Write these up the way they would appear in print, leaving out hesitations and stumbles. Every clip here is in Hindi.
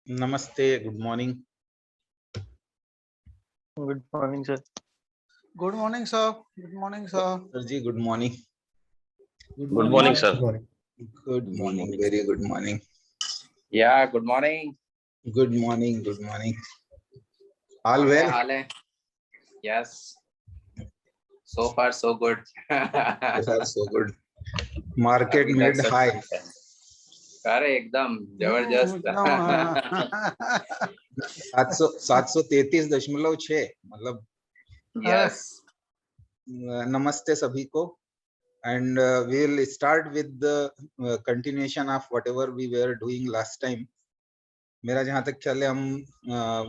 नमस्ते, good morning. Good morning sir. Good morning sir. Good morning sir. Sir ji good morning. Good morning, sir. Good morning, very good morning. Yeah, good morning. Good morning, good morning. All well? हाल है? Yes. So far so good. So good. Market अभी तक made सब high. ठीक है। अरे एकदम जबरदस्त। 733.6 मतलब। Yes. नमस्ते सभी को। And we will start with the continuation of whatever we were doing last time. मेरा जहां तक ख्याल है हम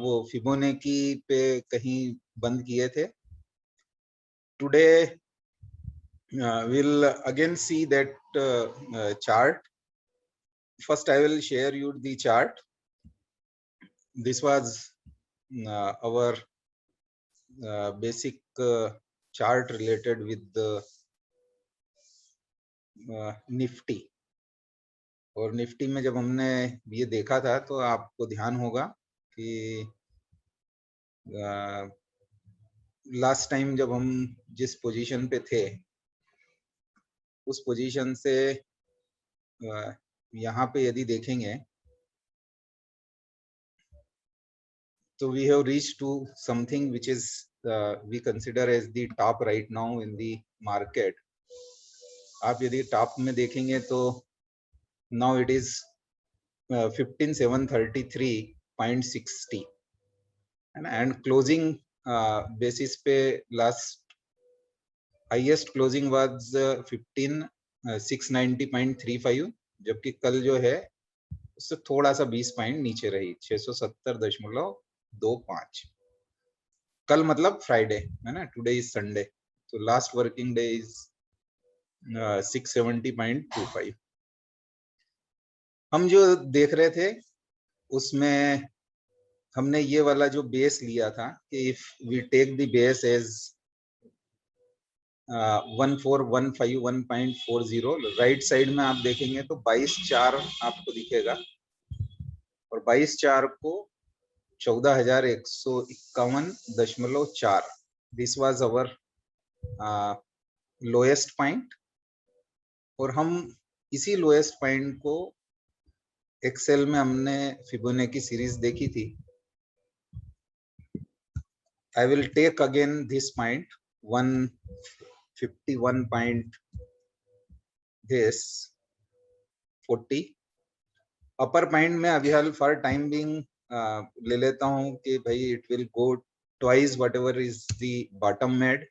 वो फिबोनाची पे कहीं बंद किए थे। Today we'll again see that chart. First I will share you the chart. This was our basic chart related with the Nifty. और निफ्टी में जब हमने ये देखा था तो आपको ध्यान होगा कि लास्ट टाइम जब हम जिस पोजीशन पे थे उस पोजीशन से यहाँ पे यदि देखेंगे तो we have reached to something which is we consider as the top right now in the market. आप यदि टॉप में देखेंगे तो now it is 15,733.60 and closing basis पे last highest closing was 15,690.35 जबकि कल जो है उससे थोड़ा सा 20 पॉइंट नीचे रही 670.25। कल मतलब फ्राइडे है ना, टुडे इज संडे, तो लास्ट वर्किंग डे इज 670.25। हम जो देख रहे थे उसमें हमने ये वाला जो बेस लिया था कि if we take the base as 14,151.40, right side में आप देखेंगे तो 22,4 आपको दिखेगा और 22,4 को 14,151.4 this was our lowest point. और हम इसी लोएस्ट पॉइंट को एक्सेल में हमने फिबोनाची सीरीज देखी थी। I will take again this point 151 point this 40 upper point में अभी हाल फॉर टाइम बिंग ले लेता हूं कि भाई it will go twice what ever is the bottom made,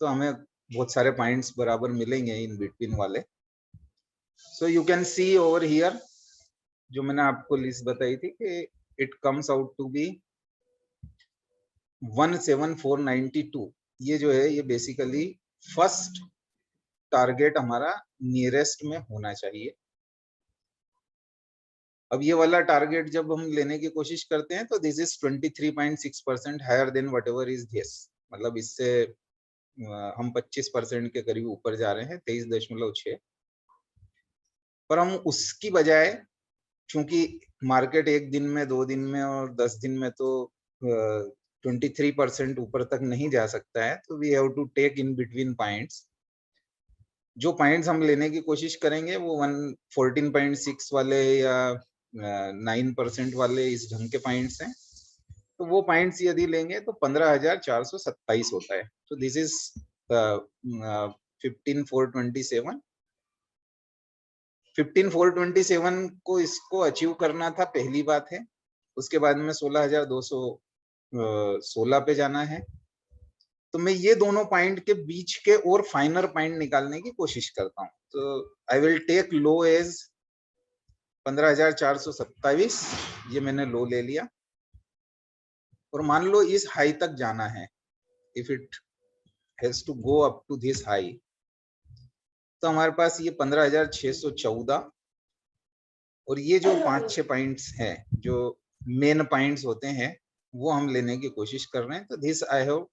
तो हमें बहुत सारे पॉइंट्स बराबर मिलेंगे इन बिटवीन वाले। So you can see over here जो मैंने आपको लिस्ट बताई थी कि it comes out to be 17,492। ये जो है ये बेसिकली फर्स्ट टारगेट हमारा नियरेस्ट में होना चाहिए। अब ये वाला टारगेट जब हम लेने की कोशिश करते हैं तो this is 23.6% higher than what ever is this, मतलब इससे हम 25% के करीब ऊपर जा रहे हैं, 23.6। पर हम उसकी बजाय, चूंकि मार्केट एक दिन में, 2 दिन में और 10 दिन में तो 23% ऊपर तक नहीं जा सकता है, तो we have to take in between points. जो पॉइंट्स हम लेने की कोशिश करेंगे वो 14.6 वाले या 9% वाले इस ढंग के पॉइंट्स हैं। तो वो पॉइंट्स यदि लेंगे तो 15,427 होता है। तो दिस इज 15,427। 15,427 को इसको अचीव करना था, पहली बात है। उसके बाद में 16,216 पे जाना है। तो मैं ये दोनों पॉइंट के बीच के और फाइनर पॉइंट निकालने की कोशिश करता हूं। तो I will take low as 15,427, ये मैंने लो ले लिया। और मान लो इस हाई तक जाना है, if it has to go up to this high, तो हमारे पास ये 15,614 और ये जो 5-6 पॉइंट्स हैं जो मेन पॉइंट्स होते हैं वो हम लेने की कोशिश कर रहे हैं। तो this I have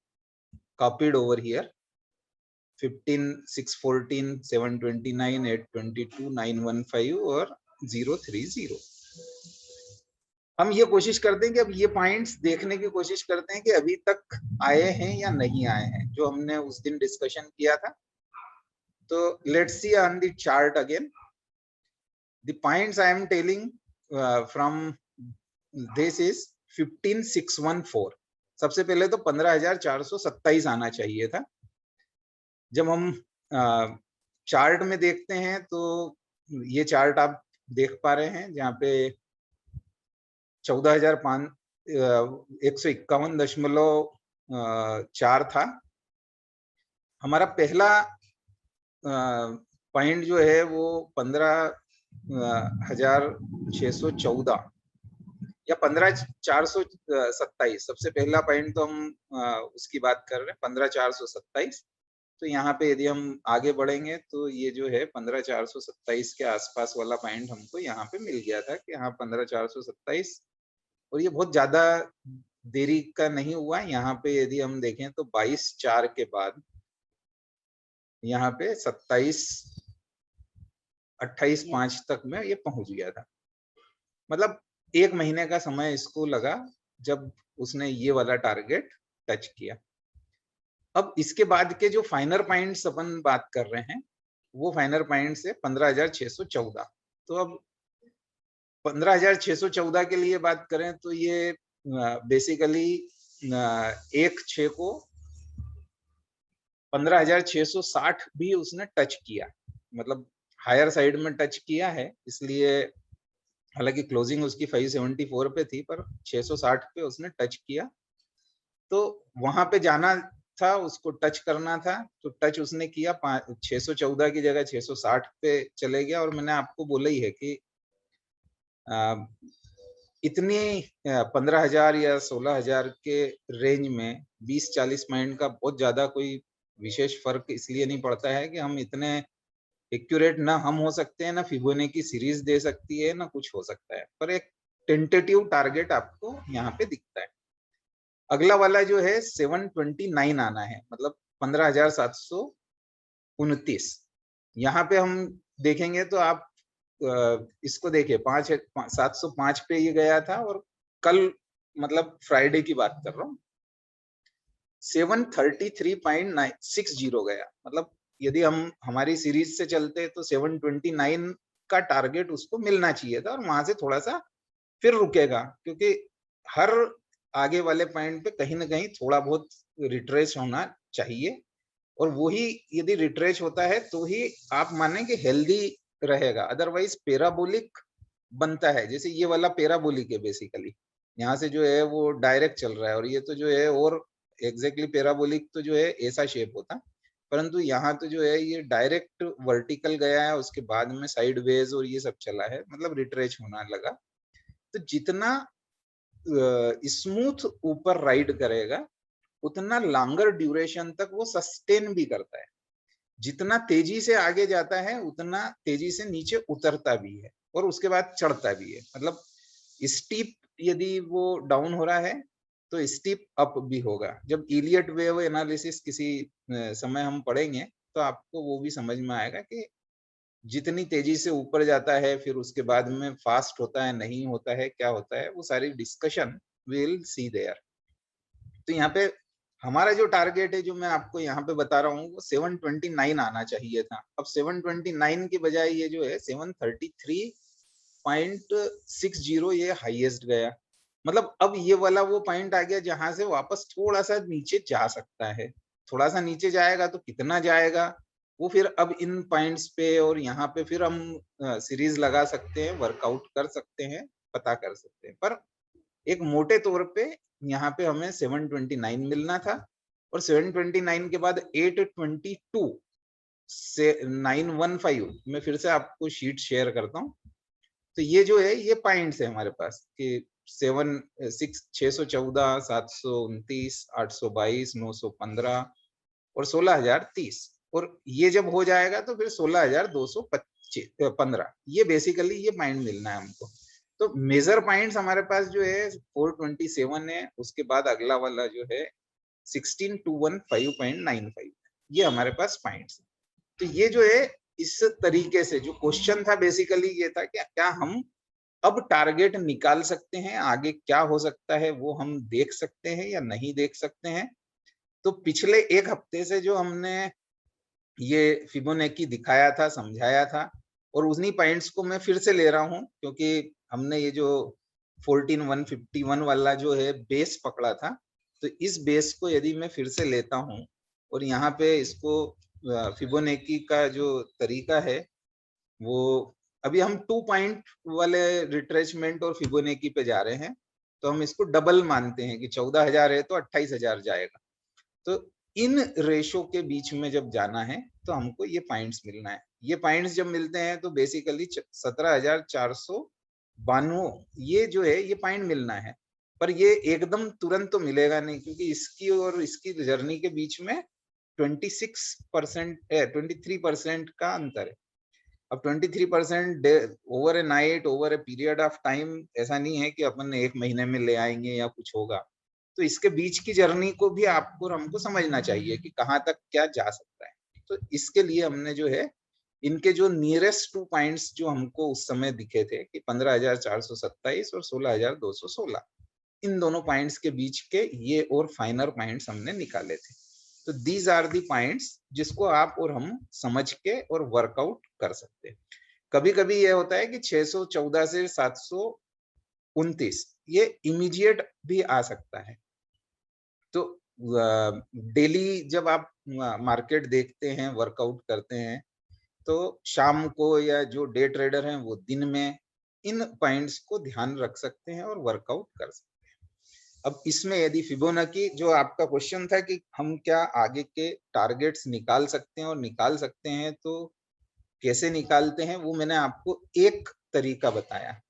copied over here 15, 614, 729, 822, 915 और 030। हम ये कोशिश करते हैं कि अब ये पॉइंट्स देखने की कोशिश करते हैं कि अभी तक आए हैं या नहीं आए हैं, जो हमने उस दिन डिस्कशन किया था। तो let's see on the chart again the points I am telling from this is 15614। सबसे पहले तो 15,427 आना चाहिए था। जब हम चार्ट में देखते हैं तो ये चार्ट आप देख पा रहे हैं जहाँ पे 14,151.4 था। हमारा पहला पॉइंट जो है वो 15,614 या 15,427। सबसे पहला पॉइंट तो हम उसकी बात कर रहे हैं 15,427। तो यहाँ पे यदि हम आगे बढ़ेंगे तो ये जो है 15,427 के आसपास वाला पॉइंट हमको यहाँ पे मिल गया था कि हाँ 15,427। और ये बहुत ज्यादा देरी का नहीं हुआ। यहाँ पे यदि हम देखें तो 22/4 के बाद यहाँ पे 28/5 तक में ये पहुंच गया था। मतलब 1 महीने का समय इसको लगा जब उसने ये वाला टारगेट टच किया। अब इसके बाद के जो फाइनल पॉइंट्स अपन बात कर रहे हैं वो फाइनल पॉइंट्स है 15,614। तो अब 15,614 के लिए बात करें तो ये बेसिकली 1/6 को 15,660 भी उसने टच किया, मतलब हायर साइड में टच किया है। इसलिए हालांकि क्लोजिंग उसकी 574 पे थी पर 660 पे उसने टच किया। तो वहां पे जाना था, उसको टच करना था, तो टच उसने किया। 614 की जगह 660 पे चले गया। और मैंने आपको बोला ही है कि इतनी 15,000 या 16,000 के रेंज में 20-40 पॉइंट का बहुत ज्यादा कोई विशेष फर्क इसलिए नहीं पड़ता है कि हम इतने एक्यूरेट ना हम हो सकते हैं, ना फिबोनाची की सीरीज दे सकती है, ना कुछ हो सकता है, पर एक टेंटेटिव टारगेट आपको यहाँ पे दिखता है। अगला वाला जो है 729 आना है, मतलब 15,729। यहाँ पे हम देखेंगे तो आप इसको देखिए 705 पे ये गया था और कल मतलब फ्राइडे की बात कर रहा हूँ 733.60 गया। मतलब यदि हम हमारी सीरीज से चलते तो 729 का टारगेट उसको मिलना चाहिए था और वहां से थोड़ा सा फिर रुकेगा, क्योंकि हर आगे वाले पॉइंट पे कहीं ना कहीं थोड़ा बहुत रिट्रेस होना चाहिए। और वही यदि रिट्रेस होता है तो ही आप माने कि हेल्दी रहेगा, अदरवाइज पेराबोलिक बनता है। जैसे ये वाला पेराबोलिक है बेसिकली, यहाँ से जो है वो डायरेक्ट चल रहा है और ये तो जो है और एग्जैक्टली पेराबोलिक तो जो है ऐसा शेप होता, परंतु यहाँ तो जो है ये डायरेक्ट वर्टिकल गया है, उसके बाद में साइडवेज और ये सब चला है, मतलब रिट्रेच होना लगा। तो जितना स्मूथ ऊपर राइड करेगा उतना लॉन्गर ड्यूरेशन तक वो सस्टेन भी करता है। जितना तेजी से आगे जाता है उतना तेजी से नीचे उतरता भी है और उसके बाद चढ़ता भी है। मतलब स्टीप यदि वो डाउन हो रहा है तो स्टीप अप भी होगा। जब इलियट वेव एनालिसिस किसी समय हम पढ़ेंगे तो आपको वो भी समझ में आएगा कि जितनी तेजी से ऊपर जाता है फिर उसके बाद में फास्ट होता है, नहीं होता है, क्या होता है, वो सारी डिस्कशन विल सी देयर। तो यहाँ पे हमारा जो टारगेट है जो मैं आपको यहाँ पे बता रहा हूँ वो 729 आना चाहिए था। अब 729 की बजाय ये जो है 733.60 ये हाईएस्ट गया। मतलब अब ये वाला वो पॉइंट आ गया जहां से वापस थोड़ा सा नीचे जा सकता है। थोड़ा सा नीचे जाएगा तो कितना जाएगा वो फिर अब इन पॉइंट्स पे और यहाँ पे फिर हम सीरीज लगा सकते हैं, वर्कआउट कर सकते हैं, पता कर सकते हैं। पर एक मोटे तौर पे यहाँ पे हमें 729 मिलना था और 729 के बाद 822 से 915। मैं फिर से आपको शीट शेयर करता हूँ। तो ये जो है ये पॉइंट्स है हमारे पास कि 614, 729, 822, 915 और 16,030। और ये जब हो जाएगा तो फिर 16,215। ये बेसिकली ये पॉइंट मिलना है हमको। तो मेजर पॉइंट्स हमारे पास जो है 427 है, उसके बाद अगला वाला जो है 16,215.95, ये हमारे पास पॉइंट्स। तो ये जो है इस तरीके से जो क्वेश्चन था बेसिकली ये था कि क्या हम अब टारगेट निकाल सकते हैं, आगे क्या हो सकता है वो हम देख सकते हैं या नहीं देख सकते हैं। तो पिछले एक हफ्ते से जो हमने ये फिबोनाची दिखाया था, समझाया था, और उन्हीं पॉइंट्स को मैं फिर से ले रहा हूं, क्योंकि हमने ये जो 14151 वाला जो है बेस पकड़ा था, तो इस बेस को यदि मैं फिर से लेता हूं और यहाँ पे इसको फिबोनाची का जो तरीका है वो, अभी हम 2 पॉइंट वाले रिट्रेसमेंट और फिबोनाची पे जा रहे हैं, तो हम इसको डबल मानते हैं कि 14,000 है तो 28,000 जाएगा। तो इन रेशो के बीच में जब जाना है तो हमको ये पॉइंट्स मिलना है। ये पॉइंट्स जब मिलते हैं तो बेसिकली 17,492 ये जो है ये पॉइंट मिलना है, पर ये एकदम तुरंत तो मिलेगा नहीं, क्योंकि इसकी और इसकी जर्नी के बीच में 26% 23% का अंतर है। अब 23% over A night, over a period of time ऐसा नहीं है कि अपन एक महीने में ले आएंगे या कुछ होगा। तो इसके बीच की जर्नी को भी आपको और हमको समझना चाहिए कि कहाँ तक क्या जा सकता है। तो इसके लिए हमने जो है इनके जो नियरेस्ट 2 पॉइंट्स जो हमको उस समय दिखे थे कि 15,427 और 16,216, इन दोनों पॉइंट्स के बीच के ये और फाइनल पॉइंट्स हमने निकाले थे। तो दीज आर दी पॉइंट्स जिसको आप और हम समझ के और वर्कआउट कर सकते हैं। कभी कभी ये होता है कि 614 से 729 ये इमीडिएट भी आ सकता है। तो डेली जब आप मार्केट देखते हैं, वर्कआउट करते हैं, तो शाम को या जो डे ट्रेडर हैं वो दिन में इन पॉइंट्स को ध्यान रख सकते हैं और वर्कआउट कर सकते हैं। अब इसमें यदि फिबोनाची जो आपका क्वेश्चन था कि हम क्या आगे के टारगेट्स निकाल सकते हैं और निकाल सकते हैं तो कैसे निकालते हैं, वो मैंने आपको एक तरीका बताया।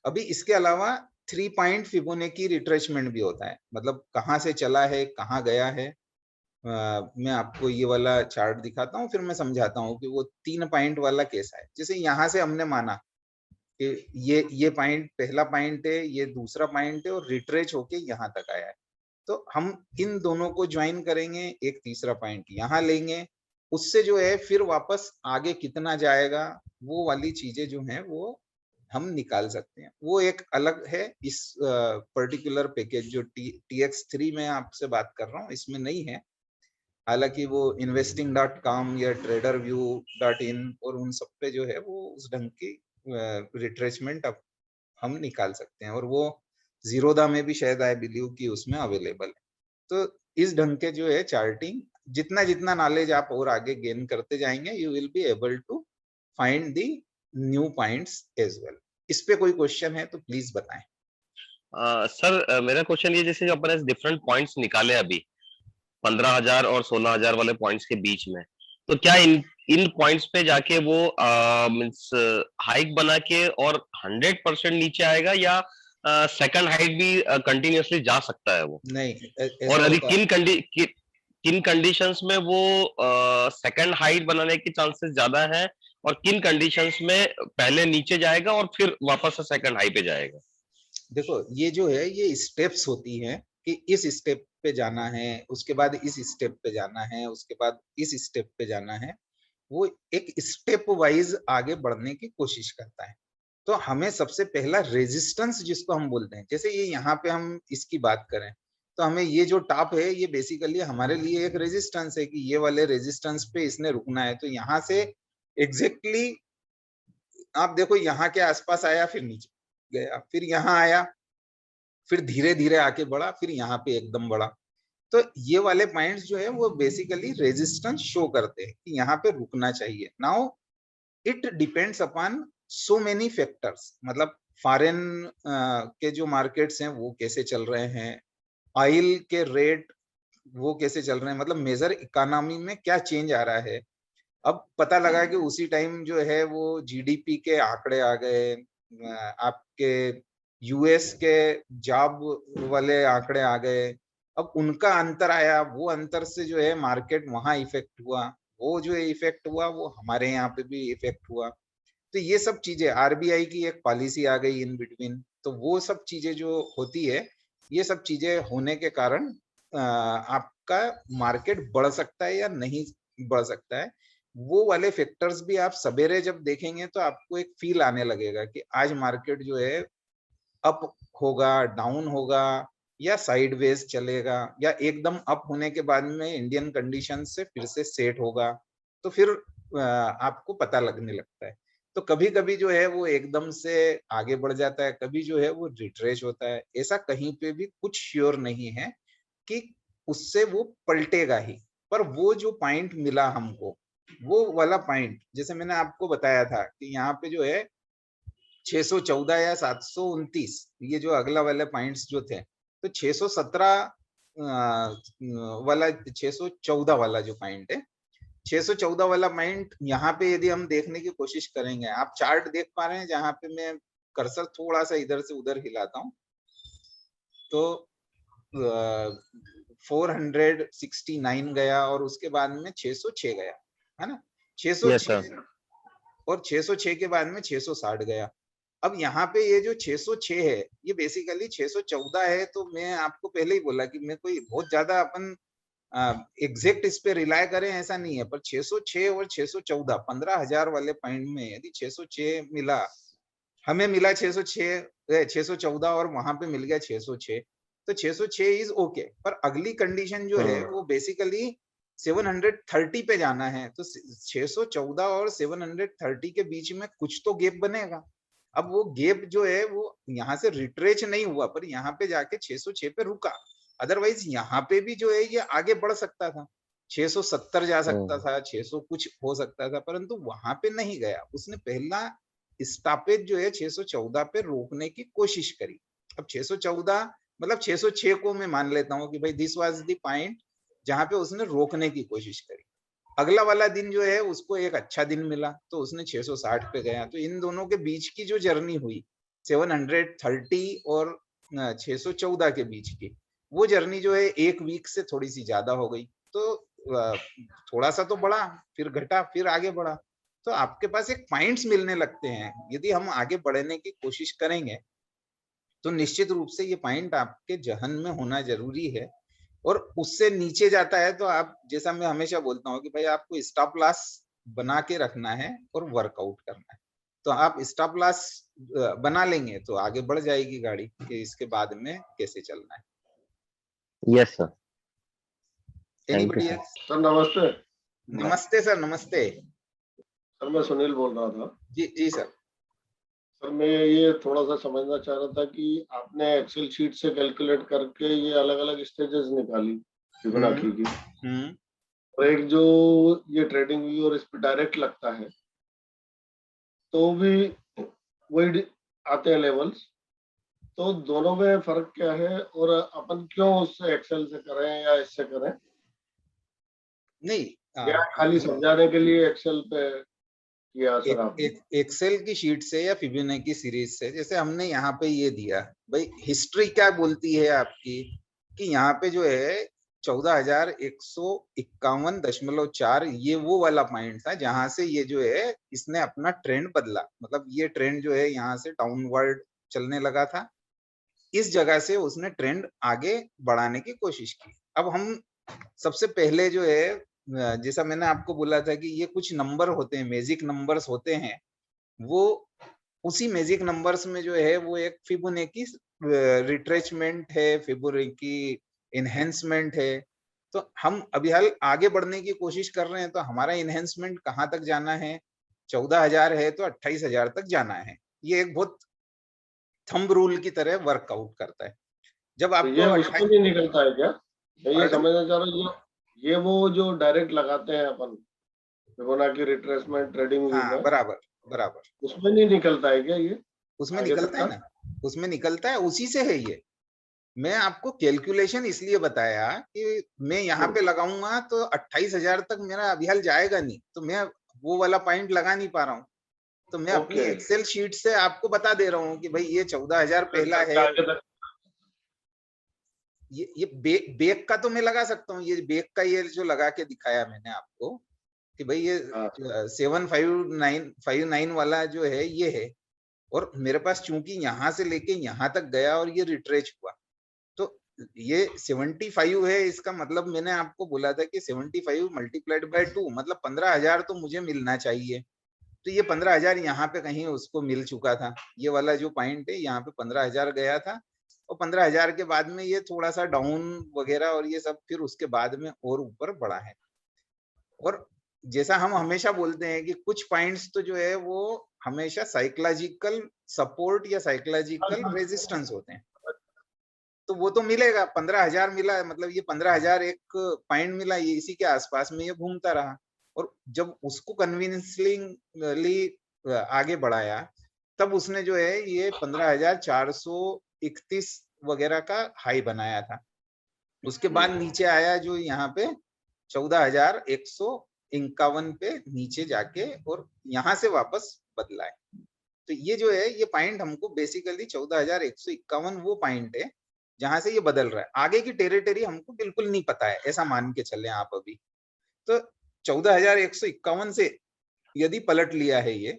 अभी इसके अलावा 3 पॉइंट फिबोनाची रिट्रेसमेंट भी होता है, मतलब कहाँ से चला है, कहाँ गया है। मैं आपको ये वाला चार्ट दिखाता हूँ, फिर मैं समझाता हूँ कि वो 3 पॉइंट वाला कैसा है। जैसे यहाँ से हमने माना कि ये पॉइंट पहला पॉइंट है, ये दूसरा पॉइंट है और रिट्रेच होके यहाँ तक आया है। तो हम इन दोनों को ज्वाइन करेंगे, एक तीसरा पॉइंट यहाँ लेंगे, उससे जो है फिर वापस आगे कितना जाएगा वो वाली चीजें जो हैं वो हम निकाल सकते हैं। वो एक अलग है, इस पर्टिकुलर पैकेज जो TX3 में आपसे बात कर रहा हूँ इसमें नहीं है। हालांकि वो investing.com या traderview.in और उन सब पे जो है वो उस ढंग की रिट्रेसमेंट अब हम निकाल सकते हैं, और वो जीरोधा में भी शायद आई बिलीव कि उसमें अवेलेबल है। तो इस ढंग के जो है चार्टिंग, जितना जितना नॉलेज आप और आगे गेन करते जाएंगे, you will be able to find the new points as well. इस पे कोई क्वेश्चन है तो प्लीज बताएं। सर मेरा क्वेश्चन ये, जैसे अपने डिफरेंट पॉइंट्स निकाले अभी 15,000 और 16,000 वाले पॉइंट्स के बीच में, तो क्या इन पॉइंट्स पे जाके वो मींस हाइक बना के और 100% नीचे आएगा, या सेकंड हाइक भी कंटिन्यूअसली जा सकता है वो? नहीं, और ऐसा यदि होता है। किन कंडीशंस में वो सेकंड हाइट बनाने के चांसेस ज्यादा है, और किन कंडीशंस में पहले नीचे जाएगा और फिर वापस से सेकंड हाई पे जाएगा? देखो ये जो है ये स्टेप्स होती हैं कि इस स्टेप पे जाना है, उसके बाद इस स्टेप पे जाना है, उसके बाद इस स्टेप पे जाना है। वो एक स्टेप वाइज आगे बढ़ने की कोशिश करता है। तो हमें सबसे पहला रेजिस्टेंस जिसको हम बोलते हैं, जैसे ये यहाँ पे हम इसकी बात करें तो हमें ये जो टॉप है ये बेसिकली हमारे लिए एक रेजिस्टेंस है कि ये वाले रेजिस्टेंस पे इसने रुकना है। तो यहाँ से एग्जैक्टली आप देखो यहाँ के आसपास आया, फिर नीचे गया, फिर यहाँ आया, फिर धीरे धीरे आके बढ़ा, फिर यहाँ पे एकदम बढ़ा। तो ये वाले पॉइंट्स जो है वो बेसिकली रेजिस्टेंस शो करते हैं कि यहाँ पे रुकना चाहिए। Now it depends upon so many factors, मतलब फॉरेन के जो मार्केट्स हैं वो कैसे चल रहे हैं, ऑयल के रेट वो कैसे चल रहे हैं, मतलब मेजर इकोनॉमी में क्या चेंज आ रहा है। अब पता लगा कि उसी टाइम जो है वो जीडीपी के आंकड़े आ गए, आपके यूएस के जॉब वाले आंकड़े आ गए। अब उनका अंतर आया, वो अंतर से जो है मार्केट वहां इफेक्ट हुआ, वो जो इफेक्ट हुआ वो हमारे यहाँ पे भी इफेक्ट हुआ। तो ये सब चीजें, आरबीआई की एक पॉलिसी आ गई इन बिटवीन, तो वो सब चीजें जो होती है, ये सब चीजें होने के कारण आपका मार्केट बढ़ सकता है या नहीं बढ़ सकता है, वो वाले फैक्टर्स भी आप सवेरे जब देखेंगे तो आपको एक फील आने लगेगा कि आज मार्केट जो है अप होगा, डाउन होगा, या साइडवेज चलेगा, या एकदम अप होने के बाद में इंडियन कंडीशन से फिर से सेट होगा। तो फिर आपको पता लगने लगता है। तो कभी-कभी जो है वो एकदम से आगे बढ़ जाता है, कभी जो है वो रिट्रेस होता है। ऐसा कहीं पे भी कुछ श्योर नहीं है कि उससे वो पलटेगा ही। पर वो जो पॉइंट मिला हमको, वो वाला पॉइंट जैसे मैंने आपको बताया था कि यहाँ पे जो है 614 या 729, ये जो अगला वाले पॉइंट्स जो थे, तो 617 वाला 614 वाला जो पॉइंट है, 614 वाला पॉइंट यहाँ पे यदि हम देखने की कोशिश करेंगे, आप चार्ट देख पा रहे हैं जहां पे मैं कर्सर थोड़ा सा इधर से उधर हिलाता हूँ, तो 469 गया और उसके बाद में 606 गया, है ना? 606 और 606 के बाद में 660 गया। अब यहाँ पे ये जो 606 है, ये बेसिकली 614 है। तो मैं आपको पहले ही बोला कि मैं कोई बहुत ज्यादा अपन एग्जैक्ट इस पे रिलाय करें ऐसा नहीं है, पर 606 और 614 15,000 वाले पॉइंट में यदि 606 मिला, हमें मिला 614 और वहां पे मिल गया 606, तो 606 इज ओके। पर अगली कंडीशन जो है वो बेसिकली 730 पे जाना है। तो 614 और 730 के बीच में कुछ तो गैप बनेगा। अब वो गैप जो है वो यहाँ से रिट्रेच नहीं हुआ, पर यहाँ पे जाके 606 पे रुका। अदरवाइज यहाँ पे भी जो है ये आगे बढ़ सकता था, 670 जा सकता था, 600 कुछ हो सकता था, परंतु वहां पे नहीं गया। उसने पहला स्टॉपेज जो है 614 पे रोकने की कोशिश करी। अब 614 मतलब 606 को मैं मान लेता हूँ कि भाई दिस वाज द पॉइंट जहां पे उसने रोकने की कोशिश करी। अगला वाला दिन जो है उसको एक अच्छा दिन मिला, तो उसने 660 पे गया। तो इन दोनों के बीच की जो जर्नी हुई 730 और 614 के बीच की, वो जर्नी जो है एक वीक से थोड़ी सी ज्यादा हो गई। तो थोड़ा सा तो बढ़ा, फिर घटा, फिर आगे बढ़ा। तो आपके पास एक पॉइंट्स मिलने लगते हैं। यदि हम आगे बढ़ने की कोशिश करेंगे तो निश्चित रूप से ये पॉइंट आपके जहन में होना जरूरी है। और उससे नीचे जाता है तो आप, जैसा मैं हमेशा बोलता हूँ कि भाई आपको स्टॉप लॉस बना के रखना है और वर्कआउट करना है। तो आप स्टॉप लॉस बना लेंगे तो आगे बढ़ जाएगी गाड़ी कि इसके बाद में कैसे चलना है। Yes sir, thank you anybody sir. Else? Sir नमस्ते। नमस्ते सर, नमस्ते। सर मैं सुनील बोल रहा था। जी जी सर। सर मैं ये थोड़ा सा समझना चाह रहा था कि आपने एक्सेल शीट से कैलकुलेट करके ये अलग अलग स्टेजेस निकाली फिबोनाची की, और एक जो ये ट्रेडिंग व्यू और इस पे डायरेक्ट लगता है तो भी वही आते हैं लेवल्स, तो दोनों में फर्क क्या है और अपन क्यों उससे एक्सेल से करें या इससे करें? नहीं, या खाली समझाने के लिए एक्सेल पे किया सर आपने? एक्सेल की शीट से या फिबोनाची सीरीज से, जैसे हमने यहाँ पे ये दिया भाई, हिस्ट्री क्या बोलती है आपकी कि यहाँ पे जो है 14,151.4 ये वो वाला पॉइंट था जहां से ये जो है इसने अपना ट्रेंड बदला। मतलब ये ट्रेंड जो है यहाँ से डाउनवर्ड चलने लगा था, इस जगह से उसने ट्रेंड आगे बढ़ाने की कोशिश की। अब हम सबसे पहले जो है, जैसा मैंने आपको बोला था कि ये कुछ नंबर होते हैं, मैजिक नंबर्स होते हैं, वो उसी मैजिक नंबर्स में जो है वो एक फिबोनाची रिट्रेचमेंट है, फिबोनाची एनहेंसमेंट है। तो हम अभी हाल आगे बढ़ने की कोशिश कर रहे हैं, तो हमारा एनहेंसमेंट कहाँ तक जाना है? 14,000 है तो 28,000 तक जाना है। ये एक बहुत थंब रूल की तरह वर्कआउट करता है। जब तो आपको ये उसमें नहीं निकलता है क्या? मैं ये Pardon? समझना चाह रहा हूँ, ये वो जो डायरेक्ट लगाते हैं अपन फिबोनाची रिट्रेसमेंट ट्रेडिंग व्यू हाँ, में, बराबर बराबर, उसमें नहीं निकलता है क्या ये उसमें आगे निकलता तक है का? ना, उसमें निकलता है, उसी से है ये। मैं आपको कैलकुलेशन इसलिए बताया कि मैं यहाँ पे लगाऊंगा तो 28,000 तक मेरा अभियाल जाएगा नहीं, तो मैं वो वाला पॉइंट लगा नहीं पा रहा हूँ। तो मैं अपनी ओके। एक्सेल शीट से आपको बता दे रहा हूँ कि भाई ये 14,000 पहला है। आगे तक ये बेक का तो मैं लगा सकता हूँ, ये बेक का ये जो लगा के दिखाया मैंने आपको कि भाई ये 759 वाला जो है ये है, और मेरे पास चूंकि यहाँ से लेके यहाँ तक गया और ये रिट्रेच हुआ, तो ये 75 है, इसका मतलब मैंने आपको बोला था कि 75 मल्टीप्लाइड बाय 2 मतलब 15,000 तो मुझे मिलना चाहिए। तो ये 15,000 यहाँ पे कहीं उसको मिल चुका था। ये वाला जो पॉइंट है यहाँ पे 15,000 गया था, और 15,000 के बाद में ये थोड़ा सा डाउन वगैरह और ये सब फिर उसके बाद में और ऊपर बढ़ा है। और जैसा हम हमेशा बोलते हैं कि कुछ पॉइंट्स तो जो है वो हमेशा साइकोलॉजिकल सपोर्ट या साइकोलॉजिकल रेजिस्टेंस होते हैं, तो वो तो मिलेगा। 15,000 मिला है, मतलब ये 15,000 एक पॉइंट मिला, ये इसी के आसपास में ये घूमता रहा, और जब उसको कन्विंसली आगे बढ़ाया तब उसने जो है ये 15,431 वगैरह का हाई बनाया था। उसके बाद नीचे आया जो यहाँ पे 14,151 पे नीचे जाके, और यहाँ से वापस बदला है। तो ये जो है ये पॉइंट हमको बेसिकली 14,151 वो पॉइंट है जहां से ये बदल रहा है। आगे की टेरिटरी हमको बिल्कुल नहीं पता है, ऐसा मान के चले आप अभी। तो 14,151 से यदि पलट लिया है ये,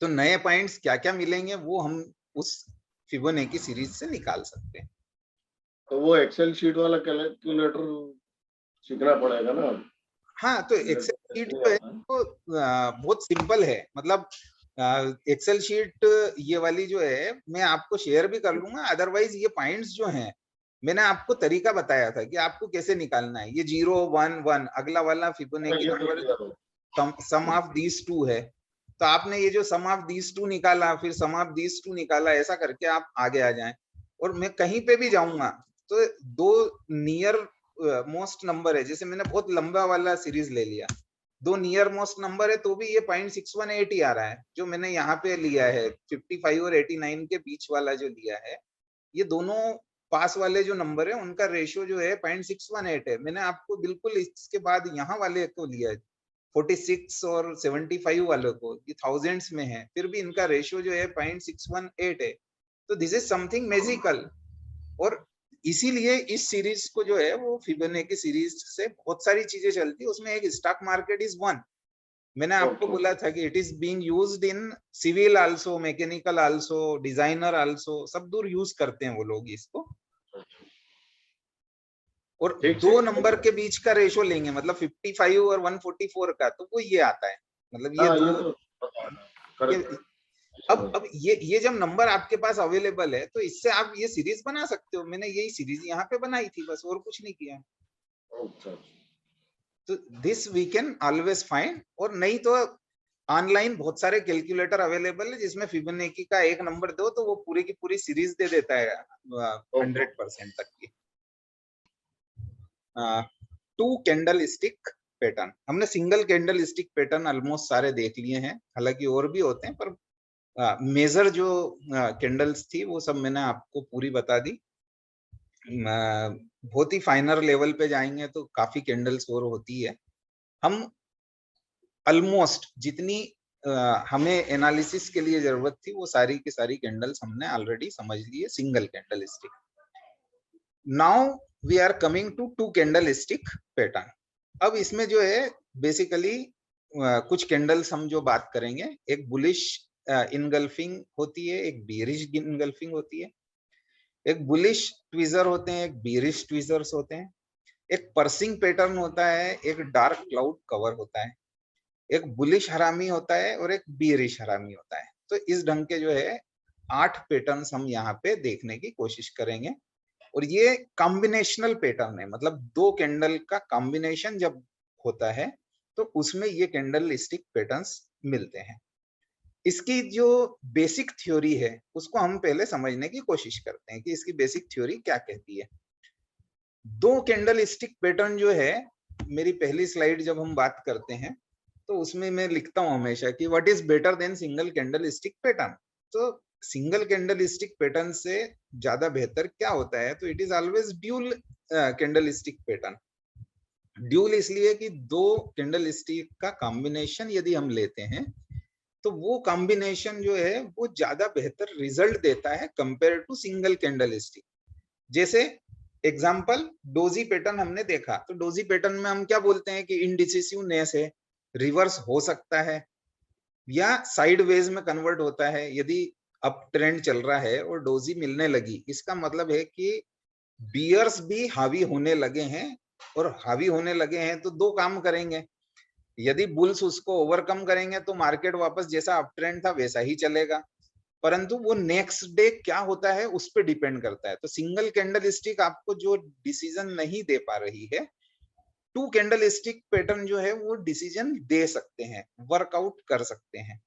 तो नए पॉइंट्स क्या क्या मिलेंगे वो हम उस फिबोनाची सीरीज से निकाल सकते हैं। तो वो एक्सेल शीट वाला कैलकुलेटर सीखना पड़ेगा ना। हाँ, तो एक्सेल शीट जो है तो बहुत सिंपल है, मतलब एक्सेल शीट ये वाली जो है मैं आपको शेयर भी कर लूंगा। अदरवाइज ये पॉइंट्स जो हैं मैंने आपको तरीका बताया था कि आपको कैसे निकालना है। ये 0 1 1 अगला वाला Fibonacci number sum of these two है, तो आपने ये जो सम ऑफ दीज टू निकाला, फिर सम ऑफ दीज टू निकाला, ऐसा करके आप आगे आ जाएं। और मैं कहीं पे भी जाऊंगा तो दो नियर मोस्ट नंबर है, जैसे मैंने बहुत लंबा वाला सीरीज ले लिया, दो नियर मोस्ट नंबर है तो भी ये 0.618 ही आ रहा है। जो मैंने यहाँ पे लिया है 55 और 89 के बीच वाला जो लिया है, ये दोनों पास वाले जो नंबर है उनका रेशियो जो है 0.618 है। मैंने आपको बिल्कुल इसके बाद यहाँ वाले को लिया है 46 और 75 वालों को, ये थाउजेंड्स में है, फिर भी इनका रेशियो जो है 0.618 है। तो दिस इज समथिंग मैजिकल। और इसीलिए इस सीरीज को जो है वो फिबोनाची सीरीज से बहुत सारी चीजें चलती है, उसमें एक स्टॉक मार्केट इज वन। मैंने आपको बोला था कि it is being used in civil also, mechanical also, designer also, सब दूर यूज करते हैं वो लोग इसको। और दो नंबर के बीच का रेशो लेंगे, मतलब 55 और 144 का, तो वो ये आता है। मतलब ये दो अब ये जब नंबर आपके पास अवेलेबल है तो इससे आप ये सीरीज बना सकते हो। मैंने यही सीरीज यहाँ पे बनाई थी, बस और कुछ नहीं किया। तो this we can always find. और नहीं तो ऑनलाइन बहुत सारे कैलकुलेटर अवेलेबल है जिसमें फिबोनाची का एक नंबर दो तो वो पूरी की पूरी सीरीज दे देता है 100% तक की। 2 कैंडल स्टिक पैटर्न, हमने single candle stick pattern almost सारे देख लिए हैं, हालांकि और भी होते हैं, पर मेजर जो कैंडल्स थी वो सब मैंने आपको पूरी बता दी। बहुत ही फाइनर लेवल पे जाएंगे तो काफी कैंडल्स और होती है। हम ऑलमोस्ट जितनी हमें एनालिसिस के लिए जरूरत थी वो सारी की सारी कैंडल्स हमने ऑलरेडी समझ ली है single candle stick. Now we are coming to 2 candle stick pattern. अब इसमें जो है बेसिकली कुछ कैंडल्स हम जो बात करेंगे, एक बुलिश इनगल्फिंग होती है, एक बेरिश इनगल्फिंग होती है, एक बुलिश ट्विजर होते हैं, एक बेरिश ट्विजर्स होते हैं, एक पर्सिंग पैटर्न होता है, एक डार्क क्लाउड कवर होता है, एक बुलिश हरामी होता है और एक बेरिश हरामी होता है। तो इस ढंग के जो है 8 पैटर्न्स हम यहाँ पे देखने की कोशिश करेंगे। और ये कॉम्बिनेशनल पैटर्न है, मतलब दो कैंडल का कॉम्बिनेशन जब होता है तो उसमें ये कैंडल स्टिक पैटर्न्स मिलते हैं। इसकी जो बेसिक थ्योरी है उसको हम पहले समझने की कोशिश करते हैं कि इसकी बेसिक थ्योरी क्या कहती है। दो कैंडल स्टिक पैटर्न जो है, मेरी पहली स्लाइड जब हम बात करते हैं तो उसमें मैं लिखता हूं हमेशा कि what is better than single candle stick pattern. तो सिंगल कैंडल स्टिक पैटर्न से ज्यादा बेहतर क्या होता है, तो it is always dual candle stick pattern. Dual इसलिए कि दो कैंडल स्टिक का कॉम्बिनेशन यदि हम लेते हैं तो वो कॉम्बिनेशन जो है वो ज्यादा बेहतर रिजल्ट देता है compare to single candle stick. जैसे एग्जांपल डोजी पैटर्न हमने देखा, तो डोजी पैटर्न में हम क्या बोलते हैं कि इंडिसिसिवनेस है, रिवर्स हो सकता है या साइडवेज में कन्वर्ट होता है। यदि अप ट्रेंड चल रहा है और डोजी मिलने लगी, इसका मतलब है कि बियर्स भी हावी होने लगे हैं, और हावी होने लगे हैं तो दो काम करेंगे, यदि बुल्स उसको ओवरकम करेंगे तो मार्केट वापस जैसा अप ट्रेंड था वैसा ही चलेगा, परंतु वो नेक्स्ट डे क्या होता है उस पर डिपेंड करता है। तो सिंगल कैंडल स्टिक आपको जो डिसीजन नहीं दे पा रही है, टू कैंडल स्टिक पैटर्न जो है वो डिसीजन दे सकते हैं, वर्कआउट कर सकते हैं।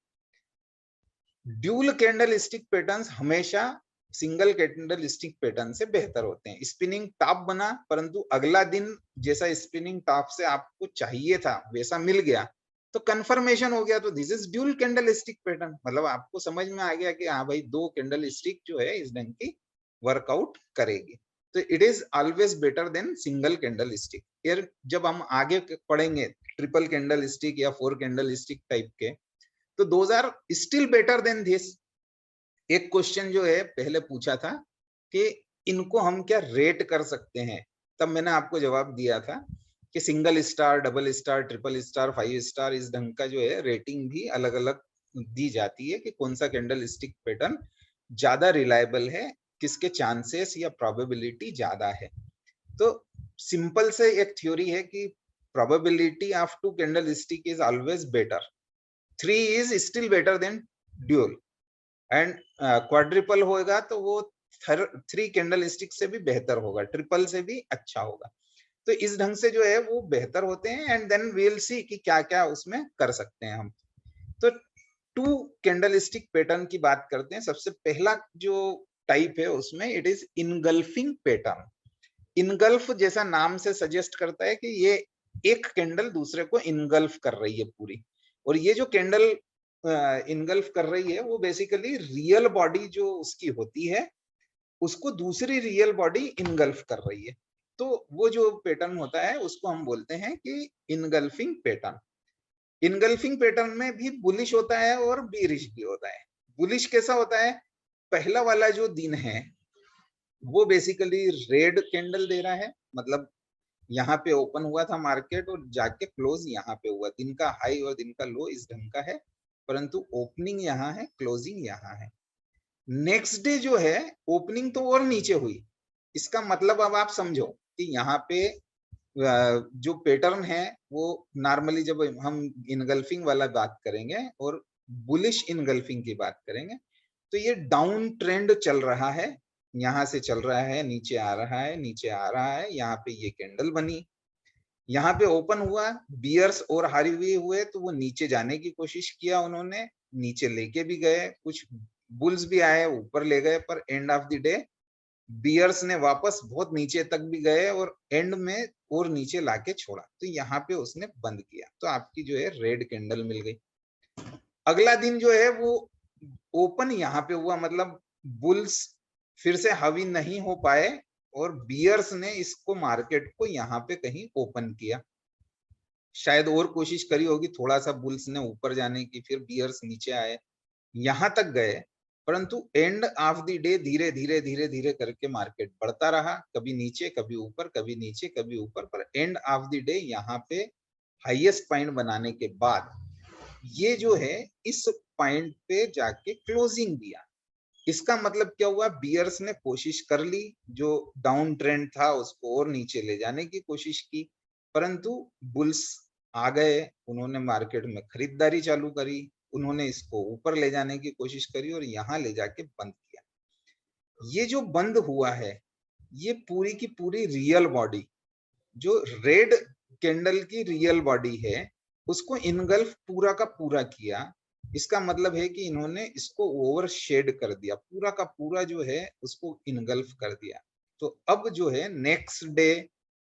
ड्यूल कैंडल स्टिक पैटर्न्स हमेशा सिंगल कैंडल स्टिक पैटर्न से बेहतर होते हैं। स्पिनिंग टॉप बना, परंतु अगला दिन जैसा स्पिनिंग टॉप से आपको चाहिए था वैसा मिल गया तो कंफर्मेशन हो गया, तो this is dual candle stick pattern. मतलब आपको समझ में आ गया कि हाँ भाई, दो कैंडल स्टिक जो है इस ढंग की वर्कआउट करेगी, तो it is always better than single candle stick. फिर जब हम आगे पढ़ेंगे ट्रिपल कैंडल स्टिक या फोर कैंडल स्टिक टाइप के, तो those are still better than this. एक क्वेश्चन जो है पहले पूछा था कि इनको हम क्या रेट कर सकते हैं, तब मैंने आपको जवाब दिया था कि single star, double star, triple star, 5 star, इस ढंग का जो है रेटिंग भी अलग अलग दी जाती है कि कौन सा कैंडल स्टिक पैटर्न ज्यादा रिलायबल है, किसके चांसेस या प्रोबेबिलिटी ज्यादा है। तो सिंपल से एक थ्योरी है कि probability of two candle stick is always better, 3 is still better than dual, and quadruple होगा तो वो 3 कैंडल स्टिक से भी बेहतर होगा, ट्रिपल से भी अच्छा होगा। तो इस ढंग से जो है वो बेहतर होते हैं, and then we will see कि क्या क्या उसमें कर सकते हैं हम। तो टू कैंडल स्टिक पैटर्न की बात करते हैं। सबसे पहला जो टाइप है उसमें it is engulfing pattern. Engulf जैसा नाम से सजेस्ट करता है कि ये एक कैंडल दूसरे को इनगल्फ कर रही है पूरी, और ये जो कैंडल इनगल्फ कर रही है वो बेसिकली रियल बॉडी जो उसकी होती है उसको दूसरी रियल बॉडी इनगल्फ कर रही है। तो वो जो पैटर्न होता है उसको हम बोलते हैं कि इनगल्फिंग पैटर्न। इनगल्फिंग पैटर्न में भी बुलिश होता है और बीरिश भी होता है। बुलिश कैसा होता है, पहला वाला जो दिन है वो बेसिकली रेड कैंडल दे रहा है, मतलब यहाँ पे ओपन हुआ था मार्केट और जाके क्लोज यहाँ पे हुआ, दिन का हाई और दिन का लो इस ढंग का है, परंतु ओपनिंग यहाँ है, क्लोजिंग यहाँ है। नेक्स्ट डे जो है ओपनिंग तो और नीचे हुई, इसका मतलब अब आप समझो कि यहाँ पे जो पैटर्न है वो नॉर्मली जब हम इनगल्फिंग वाला बात करेंगे और बुलिश इनगल्फिंग की बात करेंगे तो ये डाउन ट्रेंड चल रहा है, यहाँ से चल रहा है, नीचे आ रहा है, नीचे आ रहा है, यहाँ पे ये कैंडल बनी, यहाँ पे ओपन हुआ, बियर्स और हारी हुए हुए तो वो नीचे जाने की कोशिश किया, उन्होंने नीचे लेके भी गए, कुछ बुल्स भी आए ऊपर ले गए, पर end of the day bears ने वापस बहुत नीचे तक भी गए और एंड में और नीचे लाके छोड़ा, तो यहाँ पे उसने बंद किया, तो आपकी जो है रेड कैंडल मिल गई। अगला दिन जो है वो ओपन यहाँ पे हुआ, मतलब बुल्स फिर से हावी नहीं हो पाए और बियर्स ने इसको मार्केट को यहाँ पे कहीं ओपन किया, शायद और कोशिश करी होगी थोड़ा सा बुल्स ने ऊपर जाने की, फिर बियर्स नीचे आए, यहां तक गए, परंतु एंड ऑफ द डे धीरे धीरे धीरे धीरे करके मार्केट बढ़ता रहा, कभी नीचे कभी ऊपर, कभी नीचे कभी ऊपर, पर एंड ऑफ द डे यहाँ पे हाईएस्ट पॉइंट बनाने के बाद ये जो है इस पॉइंट पे जाके क्लोजिंग दिया। इसका मतलब क्या हुआ, बियर्स ने कोशिश कर ली, जो डाउन ट्रेंड था उसको और नीचे ले जाने की कोशिश की, परंतु बुल्स आ गए, उन्होंने मार्केट में खरीदारी चालू करी, उन्होंने इसको ऊपर ले जाने की कोशिश करी और यहाँ ले जाके बंद किया। ये जो बंद हुआ है ये पूरी की पूरी रियल बॉडी, जो रेड कैंडल की रियल बॉडी है, उसको इनगल्फ पूरा का पूरा किया। इसका मतलब है कि इन्होंने इसको ओवर शेड कर दिया, पूरा का पूरा जो है उसको इनगल्फ कर दिया। तो अब जो है next day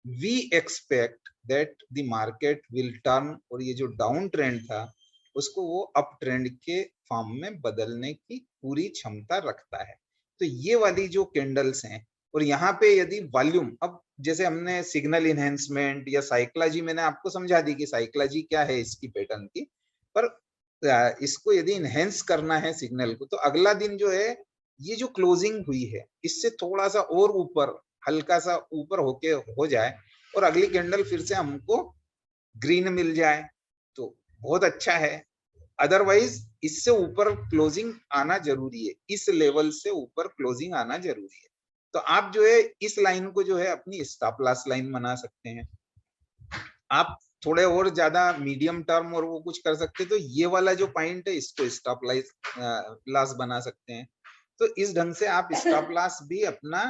we expect that the market will turn, और ये जो डाउन ट्रेंड था उसको वो अप ट्रेंड के फॉर्म में बदलने की पूरी क्षमता रखता है। तो ये वाली जो कैंडल्स हैं, और यहाँ पे यदि वॉल्यूम, अब जैसे हमने सिग्नल इनहेंसमेंट या साइकोलॉजी मैंने आपको समझा दी कि साइकोलॉजी क्या है इसकी पैटर्न की, पर इसको यदि इनहेंस करना है सिग्नल को, तो अगला दिन जो है ये जो क्लोजिंग हुई है इससे थोड़ा सा और ऊपर, हल्का सा ऊपर होके हो जाए और अगली कैंडल फिर से हमको ग्रीन मिल जाए तो बहुत अच्छा है, अदरवाइज इससे ऊपर क्लोजिंग आना जरूरी है, इस लेवल से ऊपर क्लोजिंग आना जरूरी है। तो आप जो है इस लाइन को जो है अपनी स्टॉप लॉस लाइन बना सकते हैं। आप थोड़े और ज्यादा मीडियम टर्म और वो कुछ कर सकते हैं, तो ये वाला जो पॉइंट है इसको स्टॉप लॉस बना सकते हैं। तो इस ढंग से आप स्टॉप लॉस भी अपना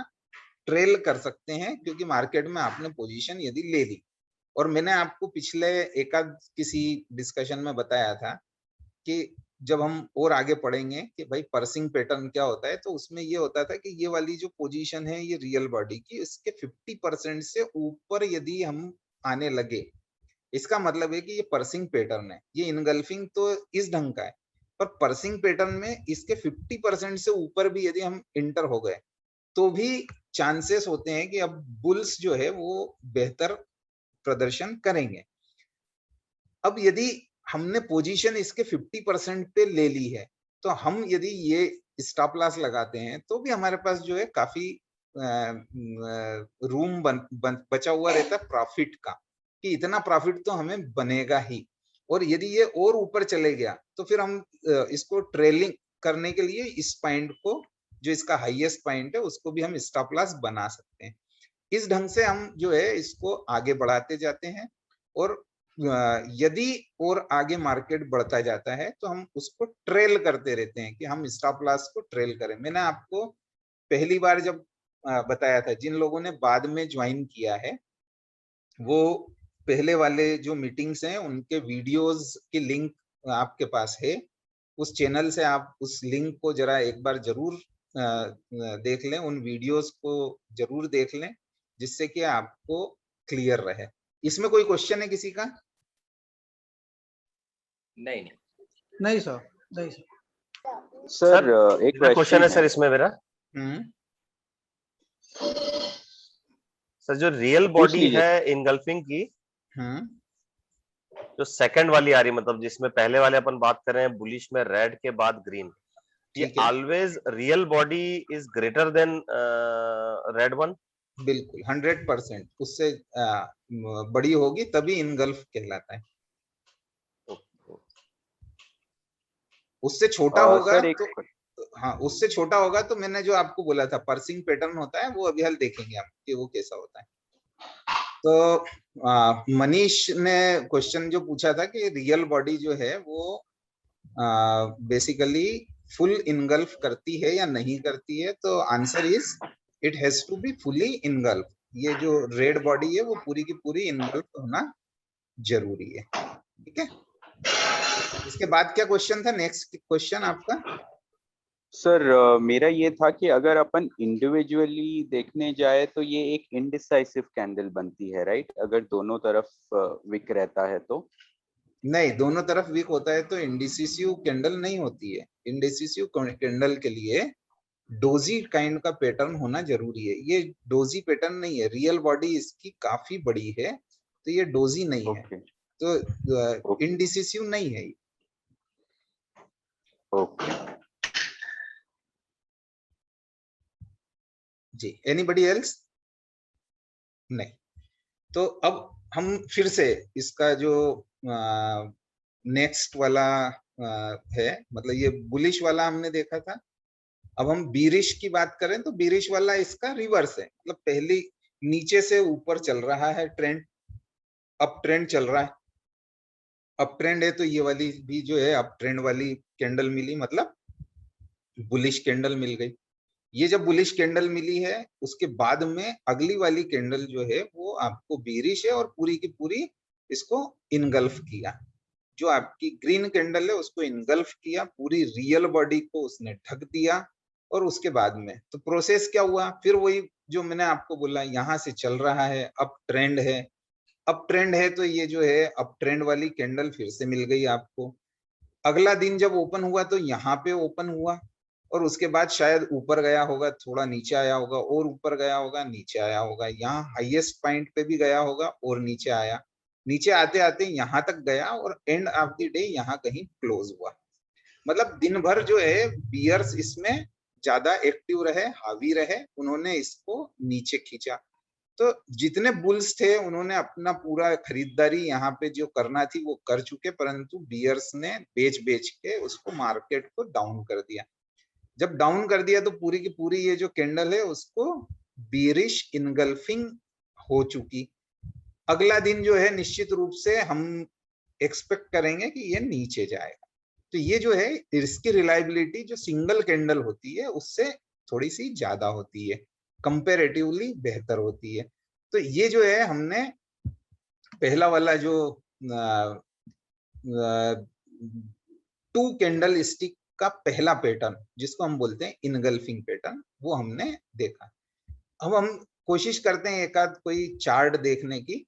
ट्रेल कर सकते हैं, क्योंकि मार्केट में आपने पोजीशन यदि ले ली। और मैंने आपको पिछले एकाध किसी डिस्कशन में बताया था कि जब हम और आगे पढ़ेंगे कि भाई पर्सिंग पैटर्न क्या होता है, तो उसमें ये होता था कि ये वाली जो पोजीशन है ये रियल बॉडी की, इसके 50% से ऊपर यदि हम आने लगे, इसका मतलब है कि ये पर्सिंग पैटर्न है। ये इनगल्फिंग तो इस ढंग का है, पर पर्सिंग पैटर्न में इसके 50% से ऊपर भी यदि हम इंटर हो गए तो भी चांसेस होते हैं कि अब बुल्स जो है वो बेहतर प्रदर्शन करेंगे। अब यदि हमने पोजीशन इसके 50% पे ले ली है, तो हम यदि ये स्टॉप लॉस लगाते हैं तो भी हमारे पास जो है काफी रूम बचा हुआ रहता है प्रॉफिट का, कि इतना प्रॉफिट तो हमें बनेगा ही। और यदि ये और ऊपर चले गया तो फिर हम इसको ट्रेलिंग करने के लिए इस पॉइंट को, जो इसका हाईएस्ट पॉइंट है, उसको भी हम स्टॉप लॉस बना सकते हैं। इस ढंग से हम जो है इसको आगे बढ़ाते जाते हैं, और यदि और आगे मार्केट बढ़ता जाता है तो हम उसको ट्रेल करते रहते हैं कि हम स्टॉप लॉस को ट्रेल करें। मैंने आपको पहली बार जब बताया था, जिन लोगों ने बाद में ज्वाइन किया है वो पहले वाले जो मीटिंग्स हैं उनके वीडियोस की लिंक आपके पास है, उस चैनल से आप उस लिंक को जरा एक बार जरूर देख लें, उन वीडियोस को जरूर देख लें, जिससे कि आपको क्लियर रहे। इसमें कोई क्वेश्चन है किसी का? नहीं नहीं नहीं सर, नहीं सर। सर एक क्वेश्चन है सर इसमें मेरा। सर जो रियल बॉडी है इनगल्फिंग की, जो सेकंड वाली आ रही, मतलब जिसमें पहले वाले अपन बात कर रहे हैं बुलिश में रेड के बाद ग्रीन, ये always real body is greater than red one? बिल्कुल 100%, उससे बड़ी होगी तभी इनगल्फ कहलाता है। उससे छोटा होगा तो हाँ, उससे छोटा होगा तो मैंने जो आपको बोला था पर्सिंग पैटर्न होता है, वो अभी हाल देखेंगे आप कि वो कैसा होता है। तो मनीष ने क्वेश्चन जो पूछा था कि रियल बॉडी जो है वो बेसिकली फुल इनगल्फ करती है या नहीं करती है, तो answer is it has to be fully engulf. ये जो रेड बॉडी है वो पूरी की पूरी इनगल्फ होना जरूरी है। ठीक है, इसके बाद क्या क्वेश्चन था? नेक्स्ट क्वेश्चन आपका सर मेरा ये था कि अगर अपन इंडिविजुअली देखने जाए तो ये एक इनडिसाइसिव कैंडल बनती है, राइट? अगर दोनों तरफ विक रहता है तो नहीं, दोनों तरफ वीक होता है तो इंडिसिसिव कैंडल नहीं होती है। इंडिसिसिव कैंडल के लिए डोजी काइंड का पैटर्न होना जरूरी है। ये डोजी पैटर्न नहीं है, रियल बॉडी इसकी काफी बड़ी है तो ये डोजी नहीं है, तो इंडिसिसिव नहीं है। जी, एनीबडी एल्स? नहीं। तो अब हम फिर से इसका जो नेक्स्ट वाला है, मतलब ये बुलिश वाला हमने देखा था, अब हम बीरिश की बात करें तो बीरिश वाला इसका रिवर्स है। मतलब पहली नीचे से ऊपर चल रहा है ट्रेंड, अप ट्रेंड चल रहा है, अप ट्रेंड है, तो ये वाली भी जो है अप ट्रेंड वाली कैंडल मिली, मतलब बुलिश कैंडल मिल गई। ये जब बुलिश कैंडल मिली है उसके बाद में अगली वाली कैंडल जो है वो आपको बीरिश है और पूरी की पूरी इसको इनगल्फ किया। जो आपकी ग्रीन कैंडल है उसको इनगल्फ किया, पूरी रियल बॉडी को उसने ढक दिया। और उसके बाद में तो प्रोसेस क्या हुआ, फिर वही जो मैंने आपको बोला, यहाँ से चल रहा है, अप ट्रेंड है, अप ट्रेंड है, तो ये जो है अप ट्रेंड वाली कैंडल फिर से मिल गई आपको। अगला दिन जब ओपन हुआ तो यहाँ पे ओपन हुआ, और उसके बाद शायद ऊपर गया होगा, थोड़ा नीचे आया होगा, और ऊपर गया होगा, नीचे आया होगा, यहाँ हाईएस्ट पॉइंट पे भी गया होगा और नीचे आया, नीचे आते आते यहाँ तक गया और एंड ऑफ द डे यहाँ कहीं क्लोज हुआ। मतलब दिन भर जो है बियर्स इसमें ज्यादा एक्टिव रहे, हावी रहे, उन्होंने इसको नीचे खींचा। तो जितने बुल्स थे उन्होंने अपना पूरा खरीदारी यहाँ पे जो करना थी वो कर चुके, परंतु बियर्स ने बेच बेच के उसको मार्केट को डाउन कर दिया। जब डाउन कर दिया तो पूरी की पूरी ये जो कैंडल है उसको बीरिश इनगल्फिंग हो चुकी। अगला दिन जो है निश्चित रूप से हम एक्सपेक्ट करेंगे कि ये नीचे जाएगा। तो ये जो है इसकी रिलायबिलिटी जो सिंगल कैंडल होती है उससे थोड़ी सी ज्यादा होती है, कंपैरेटिवली बेहतर होती है। तो ये जो है हमने पहला वाला जो 2 कैंडल स्टिक का पहला पैटर्न जिसको हम बोलते हैं इनगल्फिंग पैटर्न, वो हमने देखा। अब हम कोशिश करते हैं एक आध कोई चार्ट देखने की।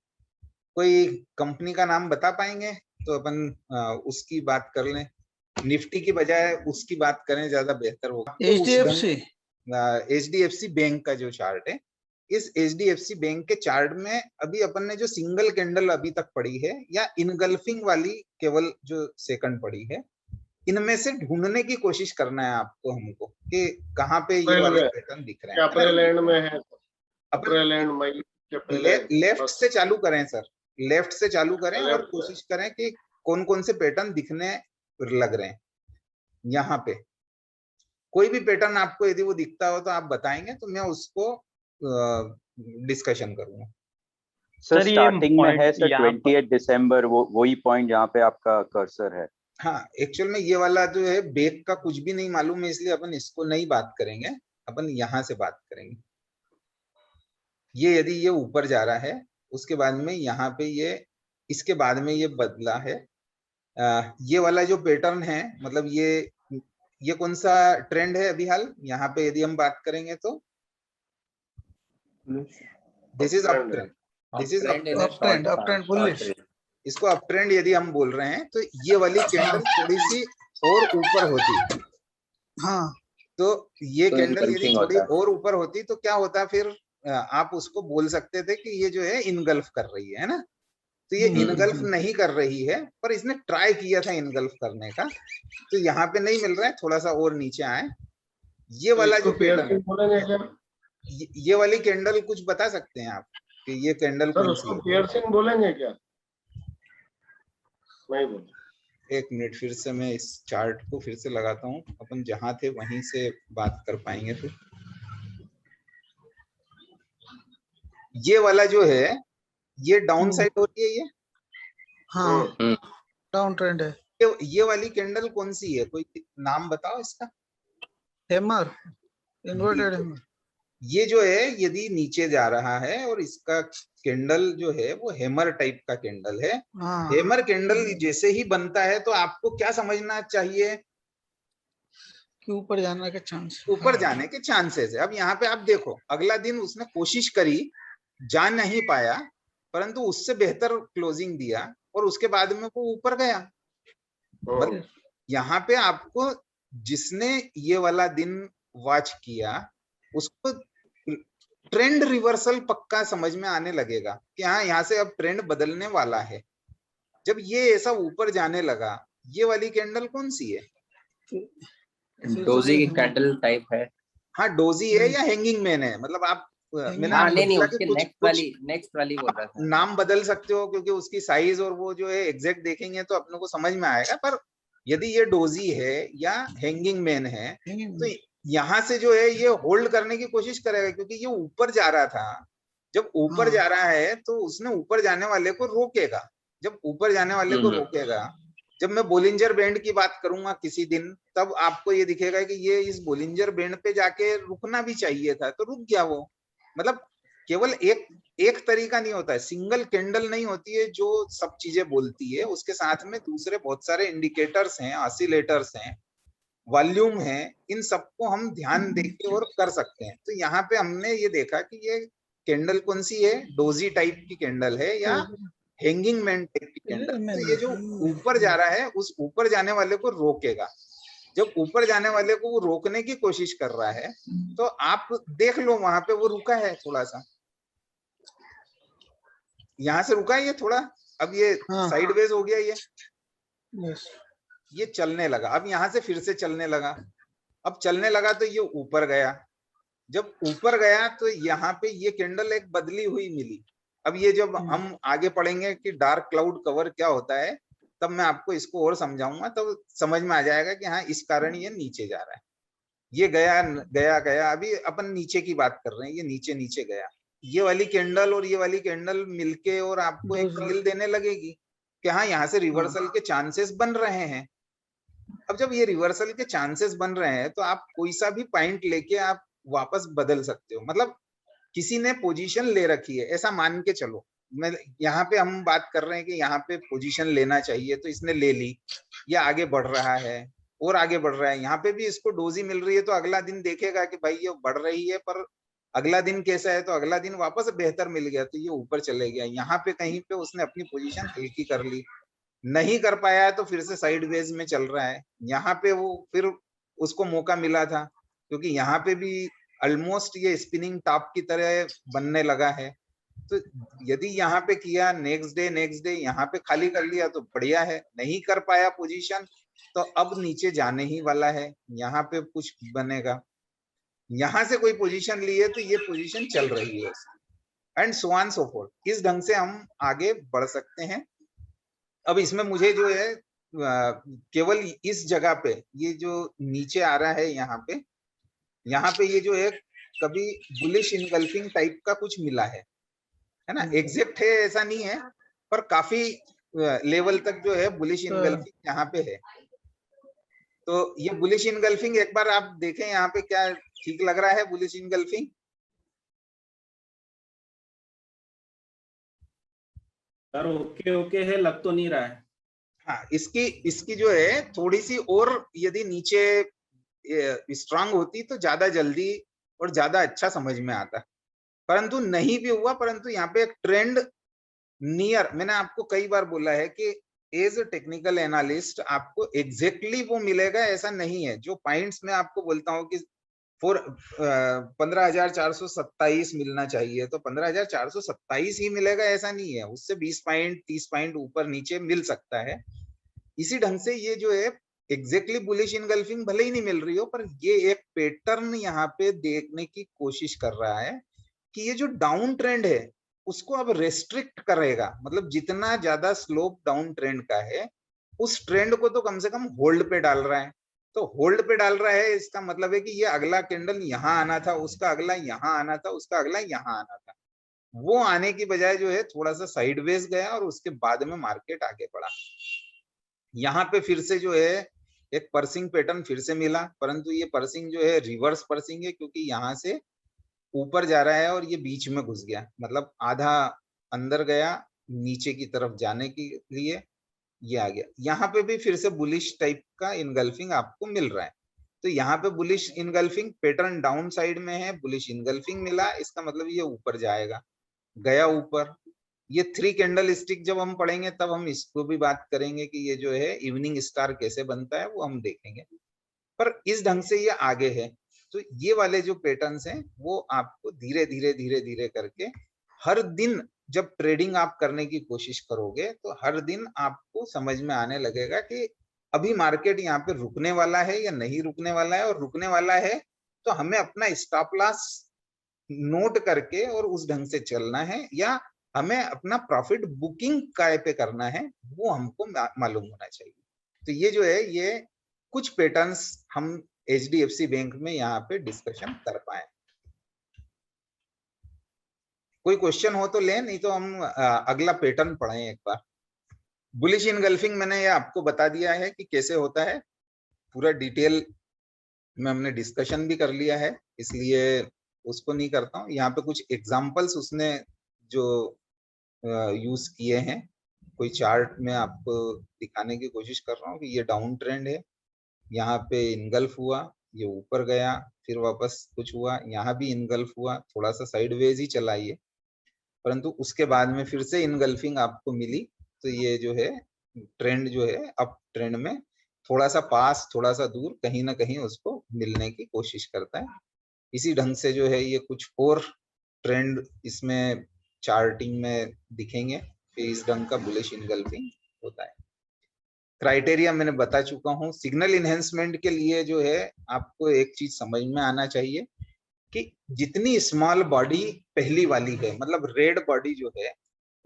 कोई कंपनी का नाम बता पाएंगे तो अपन उसकी बात कर लें, निफ्टी की बजाय उसकी बात करें, ज्यादा बेहतर होगा। HDFC HDFC बैंक का जो चार्ट है, इस HDFC बैंक के चार्ट में अभी अपन ने जो सिंगल कैंडल अभी तक पड़ी है या इनगल्फिंग वाली केवल जो सेकंड पड़ी है, इनमें से ढूंढने की कोशिश करना है आपको, हमको कि कहाँ पे ये वाले पैटर्न दिख रहे हैं। अप्रैल एंड में है, अप्रैल एंड मई के पहले लेफ्ट से चालू करें सर, लेफ्ट से चालू करें और कोशिश करें कि कौन कौन से पैटर्न दिखने लग रहे हैं। यहाँ पे कोई भी पैटर्न आपको यदि वो दिखता हो तो आप बताएंगे तो मैं उसको डिस्कशन करूंगा। सर स्टार्टिंग में है सर 28 दिसंबर, वो वही पॉइंट जहाँ पे आपका कर्सर है। हाँ, एक्चुअल में ये वाला जो है बेक का कुछ भी नहीं मालूम है, इसलिए अपन इसको नहीं बात करेंगे, अपन यहाँ से बात करेंगे। ये यदि ये ऊपर जा रहा है उसके बाद में यहाँ पे ये, इसके बाद में ये बदला है, ये वाला जो पैटर्न है, मतलब ये कौन सा ट्रेंड है अभी हाल, यहाँ पे यदि हम बात करेंगे तो this is up trend, this is up trend bullish. इसको अप ट्रेंड यदि हम बोल रहे हैं तो ये वाली कैंडल थोड़ी सी और ऊपर होती, हाँ, तो ये कैंडल यदि थोड़ी और ऊपर होती तो क्या होता, फिर आप उसको बोल सकते थे कि ये जो है इनगल्फ कर रही है ना। तो ये इनगल्फ नहीं कर रही है, पर इसने ट्राई किया था इनगल्फ करने का, तो यहाँ पे नहीं मिल रहा है, थोड़ा सा और नीचे आए। ये वाला जो पैटर्न, ये वाली कैंडल कुछ बता सकते हैं आप कि ये कैंडल कौन सी है? पियर्सिंग बोलेंगे क्या? नहीं बोल। एक मिनट, फिर से मैं इस चार्ट को फिर से लगाता हूँ, अपन जहां थे वहीं से बात कर पाएंगे फिर। ये वाला जो है ये डाउन साइड हो रही है, ये हाँ डाउन ट्रेंड है। ये वाली कैंडल कौन सी है, कोई नाम बताओ इसका? Hammer, inverted hammer. ये जो है यदि नीचे जा रहा है और इसका कैंडल जो है वो हैमर टाइप का कैंडल है। हैमर कैंडल जैसे ही बनता है तो आपको क्या समझना चाहिए कि ऊपर जाने के चांस, ऊपर जाने के चांसेस है। अब यहाँ पे आप देखो, अगला दिन उसने कोशिश करी, जा नहीं पाया, परंतु उससे बेहतर क्लोजिंग दिया और उसके बाद में वो ऊपर गया। मतलब यहाँ पे आपको जिसने ये वाला दिन वॉच किया उसको ट्रेंड रिवर्सल पक्का समझ में आने लगेगा कि हाँ यहाँ से अब ट्रेंड बदलने वाला है। जब ये ऐसा ऊपर जाने लगा, ये वाली कैंडल कौन सी है? डोजी कैंडल टाइप है। हाँ डोजी है या हैंगिंग मैन है, मतलब आप नहीं उसके नेक्स्ट वाली बोल रहा था। नाम बदल सकते हो क्योंकि उसकी साइज और वो जो है एग्जैक्ट देखेंगे तो अपने को समझ में आएगा। पर यदि ये डोजी है या हैंगिंग मैन है तो यहाँ से जो है ये होल्ड करने की कोशिश करेगा, क्योंकि ये ऊपर जा रहा था। जब ऊपर जा रहा है तो उसने ऊपर जाने वाले को रोकेगा। जब ऊपर जाने वाले को रोकेगा, जब मैं बोलिंजर बैंड की बात करूंगा किसी दिन, तब आपको ये दिखेगा कि ये इस बोलिंजर बैंड पे जाके रुकना भी चाहिए था, तो रुक गया वो। मतलब केवल एक तरीका नहीं होता है, सिंगल कैंडल नहीं होती है जो सब चीजें बोलती है, उसके साथ में दूसरे बहुत सारे इंडिकेटर्स हैं, ऑसिलेटर्स हैं, वॉल्यूम है, इन सबको हम ध्यान देके और कर सकते हैं। तो यहाँ पे हमने ये देखा कि ये कैंडल कौन सी है, डोजी टाइप की कैंडल है या हैंगिंग मैन टाइप की कैंडल। तो ये जो ऊपर जा रहा है उस ऊपर जाने वाले को रोकेगा। जब ऊपर जाने वाले को वो रोकने की कोशिश कर रहा है तो आप देख लो वहां पे वो रुका है, थोड़ा सा यहाँ से रुका है ये थोड़ा, अब ये साइडवेज हो गया, ये चलने लगा, अब यहाँ से फिर से चलने लगा। अब चलने लगा तो ये ऊपर गया। जब ऊपर गया तो यहाँ पे ये कैंडल एक बदली हुई मिली। अब ये जब हम आगे पढ़ेंगे कि डार्क क्लाउड कवर क्या होता है, तब मैं आपको इसको और समझाऊंगा, तब समझ में आ जाएगा कि हाँ इस कारण ये नीचे जा रहा है। ये गया गया गया, अभी अपन नीचे की बात कर रहे हैं, ये नीचे नीचे गया, ये वाली कैंडल और ये वाली कैंडल मिलके और आपको एक फील देने लगेगी कि हाँ यहाँ से रिवर्सल के चांसेस बन रहे हैं। अब जब ये रिवर्सल के चांसेस बन रहे हैं तो आप कोई सा भी पॉइंट लेके आप वापस बदल सकते हो। मतलब किसी ने पोजीशन ले रखी है, ऐसा मान के चलो, मैं यहाँ पे हम बात कर रहे हैं कि यहाँ पे पोजीशन लेना चाहिए, तो इसने ले ली, ये आगे बढ़ रहा है और आगे बढ़ रहा है, यहाँ पे भी इसको डोजी मिल रही है, तो अगला दिन देखेगा कि भाई ये बढ़ रही है, पर अगला दिन कैसा है, तो अगला दिन वापस बेहतर मिल गया तो ये ऊपर चले गया। यहाँ पे कहीं पे उसने अपनी पोजीशन हल्की कर ली, नहीं कर पाया है तो फिर से साइडवेज में चल रहा है। यहाँ पे वो फिर उसको मौका मिला था, क्योंकि यहाँ पे भी ऑलमोस्ट ये स्पिनिंग टॉप की तरह बनने लगा है। तो यदि यहाँ पे किया, नेक्स्ट डे यहाँ पे खाली कर लिया तो बढ़िया है, नहीं कर पाया पोजीशन तो अब नीचे जाने ही वाला है, यहाँ पे कुछ बनेगा, यहाँ से कोई पोजीशन ली है तो ये पोजीशन चल रही है, and so on so fourth. इस ढंग से हम आगे बढ़ सकते हैं। अब इसमें मुझे जो है केवल इस जगह पे ये जो नीचे आ रहा है, यहाँ पे ये जो है कभी बुलिश इनगल्फिंग टाइप का कुछ मिला है ना, एग्जैक्ट है ऐसा नहीं है, पर काफी लेवल तक जो है बुलिश इनगल्फिंग यहाँ पे है। तो ये बुलिश इनगल्फिंग एक बार आप देखें यहाँ पे, क्या ठीक लग रहा है bullish engulfing? Sir okay okay है, लग तो नहीं रहा है। हाँ, इसकी जो है थोड़ी सी और यदि नीचे स्ट्रांग होती तो ज्यादा जल्दी और ज्यादा अच्छा समझ में आता, परंतु नहीं भी हुआ। परंतु यहाँ पे एक ट्रेंड नियर, मैंने आपको कई बार बोला है कि एज ए टेक्निकल एनालिस्ट आपको एग्जैक्टली वो मिलेगा ऐसा नहीं है। जो पॉइंट्स में आपको बोलता हूँ कि 15,427 मिलना चाहिए तो 15,427 ही मिलेगा ऐसा नहीं है, उससे 20 पॉइंट 30 पॉइंट ऊपर नीचे मिल सकता है। इसी ढंग से ये जो है एग्जैक्टली बुलिश इनगल्फिंग भले ही नहीं मिल रही हो, पर ये एक पैटर्न यहाँ पे देखने की कोशिश कर रहा है कि ये जो डाउन ट्रेंड है उसको अब रेस्ट्रिक्ट करेगा। मतलब जितना ज्यादा स्लोप डाउन ट्रेंड का है उस ट्रेंड को तो कम से कम होल्ड पे डाल रहा है। तो होल्ड पे डाल रहा है, इसका मतलब है कि ये अगला कैंडल यहाँ आना था, उसका अगला यहाँ आना था, उसका अगला यहाँ आना था, वो आने की बजाय जो है थोड़ा सा साइडवेज गया और उसके बाद में मार्केट आगे बढ़ा। यहाँ पे फिर से जो है एक पर्सिंग पैटर्न फिर से मिला, परंतु ये पर्सिंग जो है रिवर्स पर्सिंग है, क्योंकि यहाँ से ऊपर जा रहा है और ये बीच में घुस गया, मतलब आधा अंदर गया नीचे की तरफ जाने के लिए, ये आ गया। यहाँ पे भी फिर से बुलिश टाइप का इनगल्फिंग आपको मिल रहा है। तो यहाँ पे bullish engulfing pattern down side में है, बुलिश इनगल्फिंग मिला, इसका मतलब ये ऊपर जाएगा, गया ऊपर। ये 3 कैंडल स्टिक जब हम पढ़ेंगे तब हम इसको भी बात करेंगे कि ये जो है इवनिंग स्टार कैसे बनता है, वो हम देखेंगे। पर इस ढंग से ये आगे है। तो ये वाले जो पैटर्न्स हैं वो आपको धीरे धीरे करके हर दिन जब ट्रेडिंग आप करने की कोशिश करोगे तो हर दिन आपको समझ में आने लगेगा कि अभी मार्केट यहाँ पे रुकने वाला है या नहीं रुकने वाला है, और रुकने वाला है तो हमें अपना स्टॉप लॉस नोट करके और उस ढंग से चलना है, या हमें अपना प्रॉफिट बुकिंग काय पे करना है वो हमको मालूम होना चाहिए। तो ये जो है ये कुछ पैटर्न्स हम HDFC बैंक में यहाँ पे डिस्कशन कर पाए। कोई क्वेश्चन हो तो ले, नहीं तो हम अगला पैटर्न पढ़ें एक बार। बुलिश इनगल्फिंग मैंने ये आपको बता दिया है कि कैसे होता है, पूरा डिटेल में हमने डिस्कशन भी कर लिया है, इसलिए उसको नहीं करता हूँ। यहाँ पे कुछ एग्जांपल्स उसने जो यूज किए हैं, कोई चार्ट में आपको दिखाने की कोशिश कर रहा हूँ कि ये डाउन ट्रेंड है, यहाँ पे इनगल्फ हुआ, ये ऊपर गया, फिर वापस कुछ हुआ, यहाँ भी इनगल्फ हुआ, थोड़ा सा साइडवेज ही चला ये, परंतु उसके बाद में फिर से इनगल्फिंग आपको मिली। तो ये जो है ट्रेंड जो है अप ट्रेंड में थोड़ा सा पास थोड़ा सा दूर कहीं ना कहीं उसको मिलने की कोशिश करता है। इसी ढंग से जो है ये कुछ और ट्रेंड इसमें चार्टिंग में दिखेंगे कि इस ढंग का बुलिश इनगल्फिंग होता है। क्राइटेरिया मैंने बता चुका हूँ। सिग्नल इनहेंसमेंट के लिए जो है आपको एक चीज समझ में आना चाहिए कि जितनी स्मॉल बॉडी पहली वाली है, मतलब रेड बॉडी जो है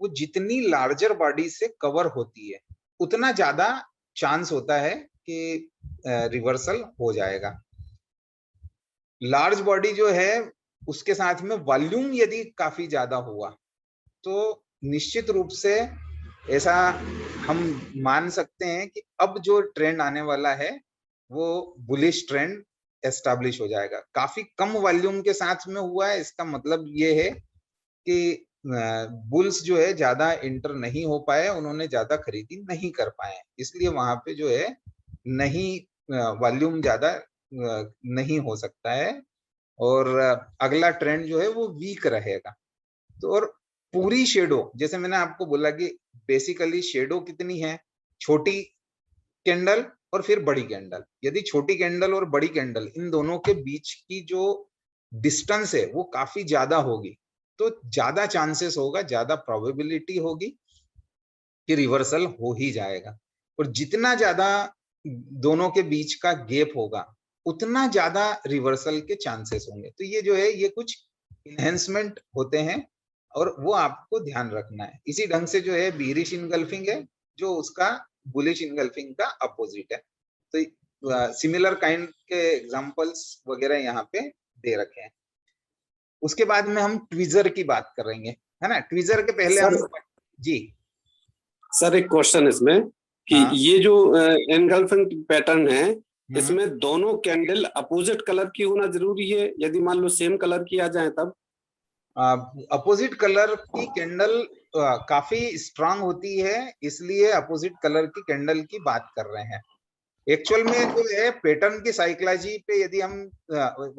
वो जितनी लार्जर बॉडी से कवर होती है उतना ज्यादा चांस होता है कि रिवर्सल हो जाएगा। लार्ज बॉडी जो है उसके साथ में वॉल्यूम यदि काफी ज्यादा हुआ तो निश्चित रूप से ऐसा हम मान सकते हैं कि अब जो ट्रेंड आने वाला है वो बुलिश ट्रेंड एस्टैब्लिश हो जाएगा। काफी कम वॉल्यूम के साथ में हुआ है, इसका मतलब ये है कि बुल्स जो है ज्यादा इंटर नहीं हो पाए, उन्होंने ज्यादा खरीदी नहीं कर पाए, इसलिए वहां पे जो है नहीं वॉल्यूम ज्यादा नहीं हो सकता है और अगला ट्रेंड जो है वो वीक रहेगा। तो और पूरी शेडो, जैसे मैंने आपको बोला कि बेसिकली शेडो कितनी है, छोटी कैंडल और फिर बड़ी कैंडल। यदि छोटी कैंडल और बड़ी कैंडल इन दोनों के बीच की जो डिस्टेंस है वो काफी ज्यादा होगी तो ज्यादा चांसेस होगा, ज्यादा प्रोबेबिलिटी होगी कि रिवर्सल हो ही जाएगा। और जितना ज्यादा दोनों के बीच का गैप होगा उतना ज्यादा रिवर्सल के चांसेस होंगे। तो ये जो है ये कुछ इनहेंसमेंट होते हैं और वो आपको ध्यान रखना है। इसी ढंग से जो है बीरिश इनगल्फिंग है जो उसका बुलिश इनगल्फिंग का अपोजिट है। तो सिमिलर काइंड के एग्जांपल्स वगैरह यहाँ पे दे रखे हैं। उसके बाद में हम ट्वीजर की बात करेंगे, है ना। ट्वीजर के पहले सर, हम जी सर एक क्वेश्चन इसमें कि हाँ? ये जो एनगल्फिंग पैटर्न है इसमें दोनों कैंडल अपोजिट कलर की होना जरूरी है? यदि मान लो सेम कलर की आ जाए तब? अपोजिट कलर की कैंडल काफी स्ट्रांग होती है, इसलिए अपोजिट कलर की कैंडल की बात कर रहे हैं। एक्चुअल में जो है पैटर्न की साइकोलॉजी पे यदि हम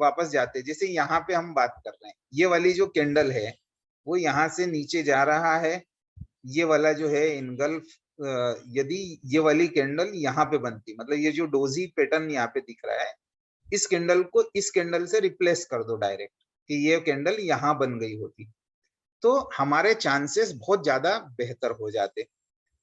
वापस जाते, जैसे यहाँ पे हम बात कर रहे हैं, ये वाली जो कैंडल है वो यहाँ से नीचे जा रहा है, ये वाला जो है इनगल्फ, यदि ये वाली कैंडल यहाँ पे बनती, मतलब ये जो डोजी पैटर्न यहाँ पे दिख रहा है, इस कैंडल को इस कैंडल से रिप्लेस कर दो डायरेक्ट कि ये कैंडल यहाँ बन गई होती, तो हमारे चांसेस बहुत ज्यादा बेहतर हो जाते।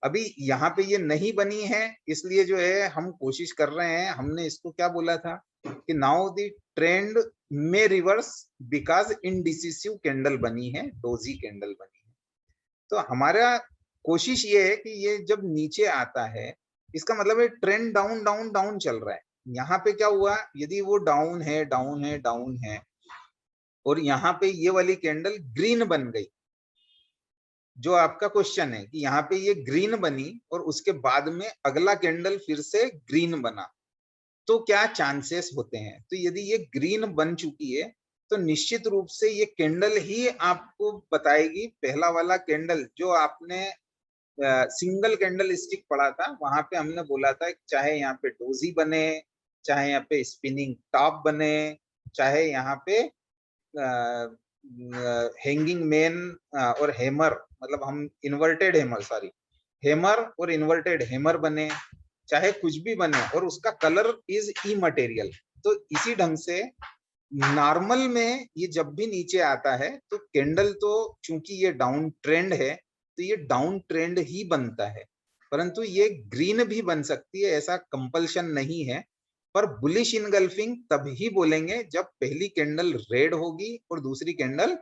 अभी यहाँ पे ये नहीं बनी है, इसलिए जो है हम कोशिश कर रहे हैं। हमने इसको क्या बोला था कि नाउ द ट्रेंड में रिवर्स बिकॉज इनडिसिसिव कैंडल बनी है, डोजी कैंडल बनी है। तो हमारा कोशिश ये है कि ये जब नीचे आता है इसका मतलब है ट्रेंड डाउन डाउन डाउन चल रहा है। यहाँ पे क्या हुआ, यदि वो डाउन है डाउन है डाउन है और यहाँ पे ये वाली कैंडल ग्रीन बन गई, जो आपका क्वेश्चन है कि यहाँ पे ये ग्रीन बनी और उसके बाद में अगला कैंडल फिर से ग्रीन बना, तो क्या चांसेस होते हैं। तो यदि ये ग्रीन बन चुकी है तो निश्चित रूप से ये कैंडल ही आपको बताएगी, पहला वाला कैंडल जो आपने सिंगल कैंडल स्टिक पढ़ा था वहां पे हमने बोला था चाहे यहाँ पे डोजी बने, चाहे यहाँ पे स्पिनिंग टॉप बने, चाहे यहाँ पे हैंगिंग मैन और हैमर, मतलब हम इन्वर्टेड हैमर, सॉरी हैमर और इन्वर्टेड हैमर बने, चाहे कुछ भी बने और उसका कलर इज इमटेरियल। तो इसी ढंग से नॉर्मल में ये जब भी नीचे आता है तो कैंडल तो चूंकि ये डाउन ट्रेंड है तो ये डाउन ट्रेंड ही बनता है, परंतु ये ग्रीन भी बन सकती है, ऐसा कंपल्शन नहीं है। पर बुलिश इनगल्फिंग तभी बोलेंगे जब पहली कैंडल रेड होगी और दूसरी कैंडल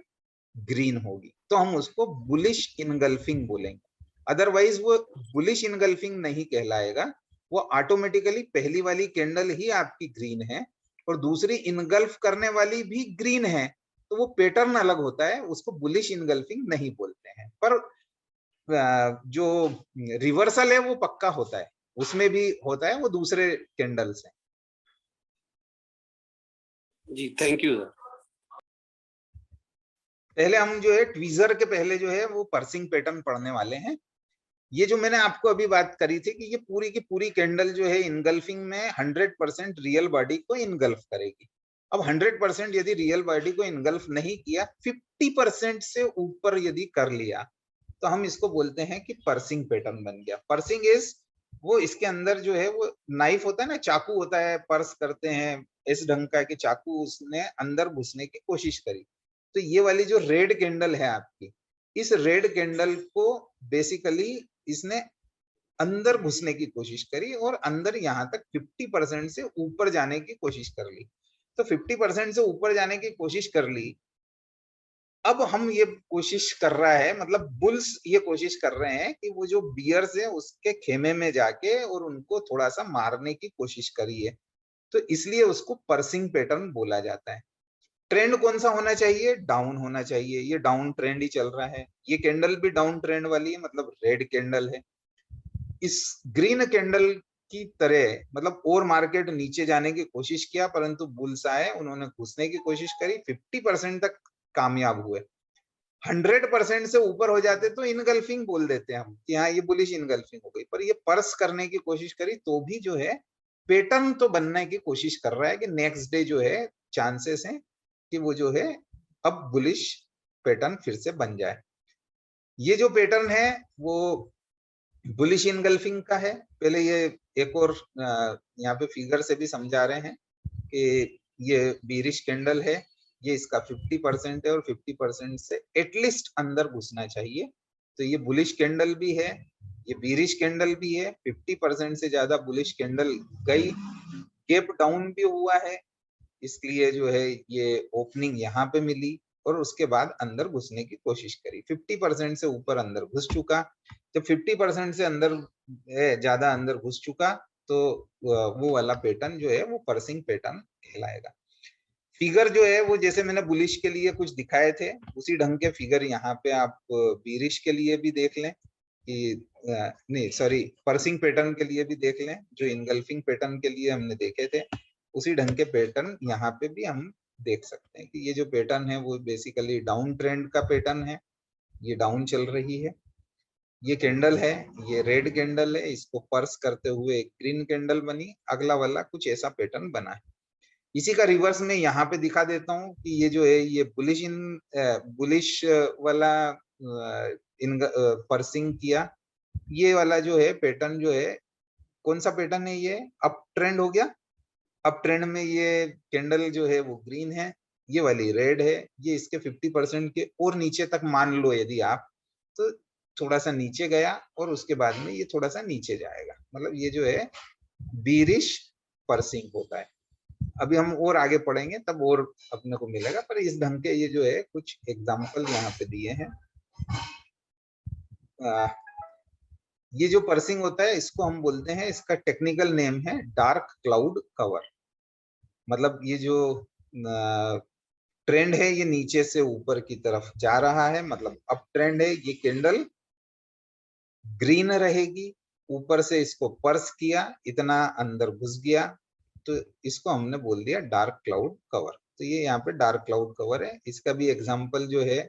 ग्रीन होगी, तो हम उसको बुलिश इनगल्फिंग बोलेंगे। अदरवाइज वो बुलिश इनगल्फिंग नहीं कहलाएगा, वो ऑटोमेटिकली पहली वाली कैंडल ही आपकी ग्रीन है और दूसरी इनगल्फ करने वाली भी ग्रीन है, तो वो पैटर्न अलग होता है, उसको बुलिश इनगल्फिंग नहीं बोलते हैं। पर जो रिवर्सल है वो पक्का होता है, उसमें भी होता है, वो दूसरे कैंडल से। जी थैंक यू सर। पहले हम जो है ट्वीजर के पहले जो है वो पर्सिंग पैटर्न पढ़ने वाले हैं। ये जो मैंने आपको अभी बात करी थी कि ये पूरी की पूरी कैंडल जो है इनगल्फिंग में 100% रियल बॉडी को इनगल्फ करेगी। अब 100% यदि रियल बॉडी को इनगल्फ नहीं किया, 50% से ऊपर यदि कर लिया तो हम इसको बोलते हैं कि पर्सिंग पैटर्न बन गया। पर्सिंग इज वो इसके अंदर जो है वो नाइफ होता है ना, चाकू होता है, पर्स करते हैं इस ढंग का कि चाकू उसने अंदर घुसने की कोशिश करी। तो ये वाली जो रेड कैंडल है आपकी, इस रेड कैंडल को बेसिकली इसने अंदर घुसने की कोशिश करी और अंदर यहाँ तक 50% से ऊपर जाने की कोशिश कर ली। तो 50% से ऊपर जाने की कोशिश कर ली। अब हम ये कोशिश कर रहा है, मतलब बुल्स ये कोशिश कर रहे हैं कि वो जो बियर्स है उसके खेमे में जाके और उनको थोड़ा सा मारने की कोशिश करी है। तो इसलिए उसको पर्सिंग पैटर्न बोला जाता है। ट्रेंड कौन सा होना चाहिए? डाउन होना चाहिए। ये डाउन ट्रेंड ही चल रहा है, ये कैंडल भी डाउन ट्रेंड वाली है, मतलब रेड कैंडल है। इस ग्रीन कैंडल की तरह मतलब और मार्केट नीचे जाने की कोशिश किया, परंतु बुल्स आए, उन्होंने घुसने की कोशिश करी, 50% तक कामयाब हुए। 100% से ऊपर हो जाते तो इनगल्फिंग बोल देते हैं हम कि हाँ ये बुलिश इनगल्फिंग हो गई, पर ये पर्स करने की कोशिश करी तो भी जो है पैटर्न तो बनने की कोशिश कर रहा है कि नेक्स्ट डे जो है चांसेस हैं कि वो जो है अब बुलिश पैटर्न फिर से बन जाए। ये जो पैटर्न है वो बुलिश इनगल्फिंग का है। पहले ये एक और यहाँ पे फिगर से भी समझा रहे हैं कि ये बीरिश कैंडल है, ये इसका 50% है और 50% से एटलीस्ट अंदर घुसना चाहिए। तो ये बुलिश कैंडल भी है, ये बीरिश कैंडल भी है, 50% से ज्यादा बुलिश कैंडल गई, गैप डाउन भी हुआ है, इसलिए जो है ये ओपनिंग यहाँ पे मिली और उसके बाद अंदर घुसने की कोशिश करी। 50% से ऊपर अंदर घुस चुका। जब 50% से अंदर ज्यादा अंदर घुस चुका तो वो वाला पैटर्न जो है वो पर्सिंग पैटर्न कहलाएगा। फिगर जो है वो जैसे मैंने बुलिश के लिए कुछ दिखाए थे उसी ढंग के फिगर यहाँ पे आप बीरिश के लिए भी देख लें कि नहीं सॉरी पर्सिंग पैटर्न के लिए भी देख लें, जो इनगल्फिंग पैटर्न के लिए हमने देखे थे उसी ढंग के पैटर्न यहाँ पे भी हम देख सकते हैं कि ये जो पैटर्न है वो बेसिकली डाउन ट्रेंड का पैटर्न है, ये डाउन चल रही है, ये कैंडल है, ये रेड कैंडल है, इसको पर्स करते हुए एक ग्रीन कैंडल बनी, अगला वाला कुछ ऐसा पैटर्न बना है। इसी का रिवर्स में यहाँ पे दिखा देता हूँ कि ये जो है ये बुलिश वाला इन पर्सिंग किया, ये वाला जो है पैटर्न जो है कौन सा पैटर्न है? ये अप ट्रेंड हो गया। अप ट्रेंड में ये कैंडल जो है वो ग्रीन है, ये वाली रेड है, ये इसके 50% के और नीचे तक मान लो यदि आप, तो थोड़ा सा नीचे गया और उसके बाद में ये थोड़ा सा नीचे जाएगा, मतलब ये जो है बीरिश पर्सिंग होता है। अभी हम और आगे पढ़ेंगे तब और अपने को मिलेगा, पर इस ढंग के ये जो है कुछ एग्जाम्पल यहाँ पे दिए हैं। ये जो पर्सिंग होता है इसको हम बोलते हैं, इसका टेक्निकल नेम है डार्क क्लाउड कवर। मतलब ये जो ट्रेंड है ये नीचे से ऊपर की तरफ जा रहा है, मतलब अप ट्रेंड है, ये कैंडल ग्रीन रहेगी, ऊपर से इसको पर्स किया, इतना अंदर घुस गया, तो इसको हमने बोल दिया डार्क क्लाउड कवर। तो ये यहाँ पे डार्क क्लाउड कवर है। इसका भी एग्जांपल जो है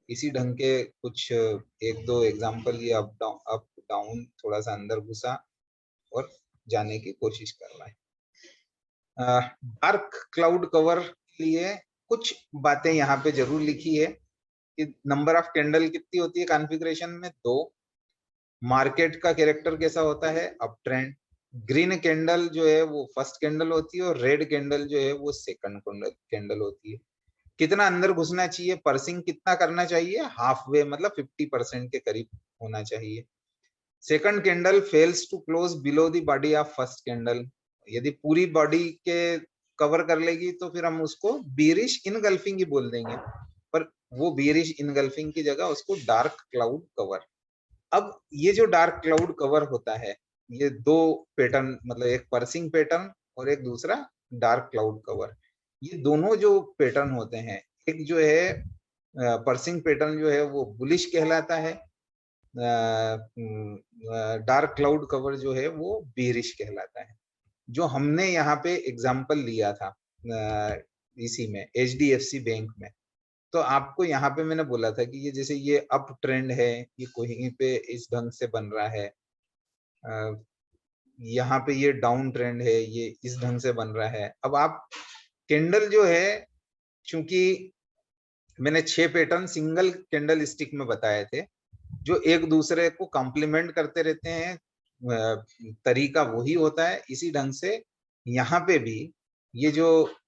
इसी ढंग के कुछ एक दो एग्जांपल, ये अप डाउन थोड़ा सा अंदर घुसा और जाने की कोशिश कर रहा है। डार्क क्लाउड कवर के लिए कुछ बातें यहाँ पे जरूर लिखी है कि नंबर ऑफ कैंडल कितनी होती है कॉन्फ़िगरेशन में? 2। मार्केट का कैरेक्टर कैसा होता है? Up trend. ग्रीन कैंडल जो है वो फर्स्ट कैंडल होती है और रेड कैंडल जो है वो सेकंड कैंडल होती है। कितना अंदर घुसना चाहिए? पर्सिंग कितना करना चाहिए? हाफ वे, मतलब 50% के करीब होना चाहिए। Second candle fails to close below the body of first candle. यदि पूरी बॉडी के कवर कर लेगी तो फिर हम उसको बीरिश इनगल्फिंग ही बोल देंगे, पर वो बीरिश इनगल्फिंग की जगह उसको डार्क क्लाउड कवर। अब ये जो डार्क क्लाउड कवर होता है ये दो पैटर्न, मतलब एक पर्सिंग पैटर्न और एक दूसरा डार्क क्लाउड कवर, ये दोनों जो पैटर्न होते हैं, एक जो है पर्सिंग पैटर्न जो है वो बुलिश कहलाता है, डार्क क्लाउड कवर जो है वो बेरिश कहलाता है। जो हमने यहाँ पे एग्जांपल लिया था इसी में HDFC बैंक में, तो आपको यहाँ पे मैंने बोला था कि ये जैसे ये अप ट्रेंड है, ये कहीं पे इस ढंग से बन रहा है, यहाँ पे ये डाउन ट्रेंड है, ये इस ढंग से बन रहा है। अब आप कैंडल जो है, चूंकि मैंने 6 पैटर्न सिंगल कैंडल स्टिक में बताए थे जो एक दूसरे को कॉम्प्लीमेंट करते रहते हैं, तरीका वही होता है। इसी ढंग से यहाँ पे भी ये जो